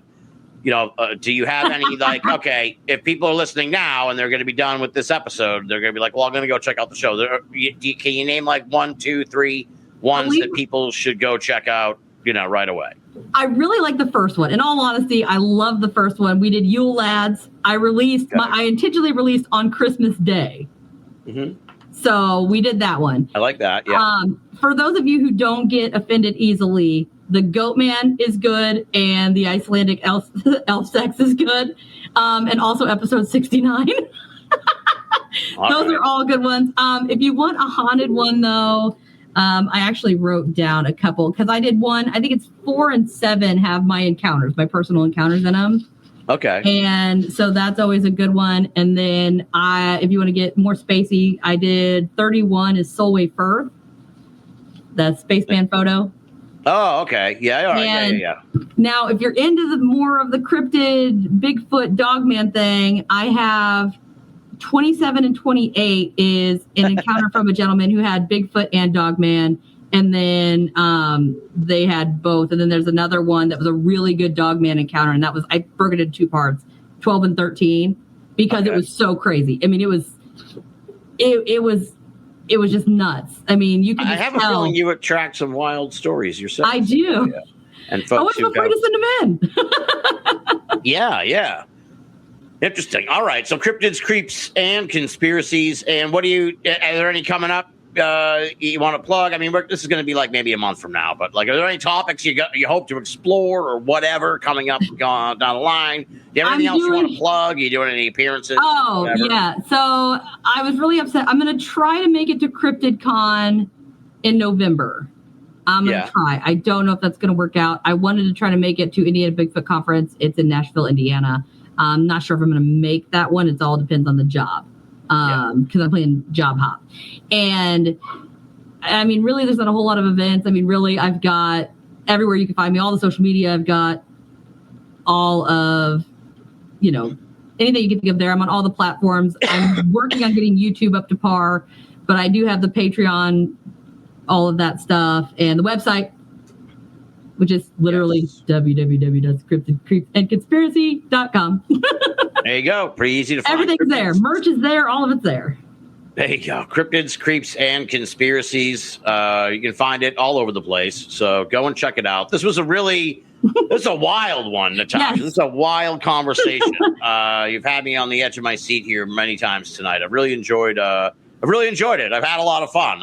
do you have any, okay, if people are listening now and they're going to be done with this episode, they're going to be like, well, I'm going to go check out the show. Can you name 1, 2, 3 ones that people should go check out, right away? I really like the first one. In all honesty, I love the first one. We did Yule Lads. I intentionally released on Christmas Day. Mm-hmm. So we did that one. I like that. Yeah. For those of you who don't get offended easily, the Goat Man is good, and the Icelandic elf sex is good, and also episode 69. Those are all good ones. If you want a haunted one, though, I actually wrote down a couple because I did one. I think it's 4 and 7 have my personal encounters in them. Okay. And so that's always a good one. And then if you want to get more spacey, I did 31 is Solway Firth, the spaceman photo. Oh, okay. Yeah. All right. Yeah. Now, if you're into the more of the cryptid Bigfoot Dogman thing, I have 27 and 28 is an encounter from a gentleman who had Bigfoot and Dogman. And then they had both. And then there's another one that was a really good Dogman encounter. And I broke it into 2 parts, 12 and 13, because it was so crazy. I mean, it was just nuts. I mean, you can. I have a feeling you attract some wild stories yourself. I do. Yeah. And folks, I wasn't afraid to send them in. Yeah. Interesting. All right. So Cryptids, Creeps, and Conspiracies. And are there any coming up you want to plug? I mean, this is going to be like maybe a month from now, but are there any topics you hope to explore or whatever coming up down the line? Do you have anything else you want to plug? Are you doing any appearances? Oh, yeah. So I was really upset. I'm going to try to make it to Cryptid Con in November. I'm going to try. I don't know if that's going to work out. I wanted to try to make it to Indiana Bigfoot Conference. It's in Nashville, Indiana. I'm not sure if I'm going to make that one. It all depends on the job. Because I'm playing Job Hop. And I mean, really, there's not a whole lot of events. I mean, really, I've got everywhere you can find me, all the social media. I've got all of, anything you can think of there. I'm on all the platforms. I'm working on getting YouTube up to par, but I do have the Patreon, all of that stuff, and the website, which is literally www.cryptidsandconspiracy.com. There you go. Pretty easy to find. Everything's there. Merch is there. All of it's there. There you go. Cryptids, Creeps, and Conspiracies. You can find it all over the place. So go and check it out. This was a wild one, Natasha. Yes. This is a wild conversation. You've had me on the edge of my seat here many times tonight. I've really enjoyed it. I've had a lot of fun.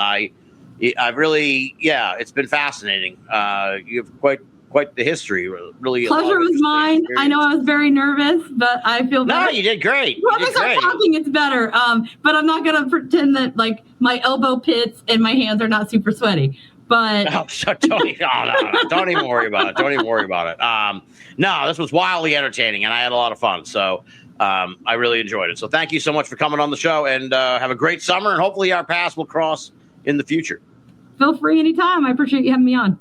It's been fascinating. You have quite the history. Really, pleasure was mine. Experience. I know I was very nervous, but I feel better. No, you did great. Well, if I start talking, it's better. But I'm not gonna pretend that like my elbow pits and my hands are not super sweaty. But don't even worry about it. Don't even worry about it. No, this was wildly entertaining, and I had a lot of fun. So I really enjoyed it. So thank you so much for coming on the show, and have a great summer. And hopefully our paths will cross in the future. Feel free anytime. I appreciate you having me on.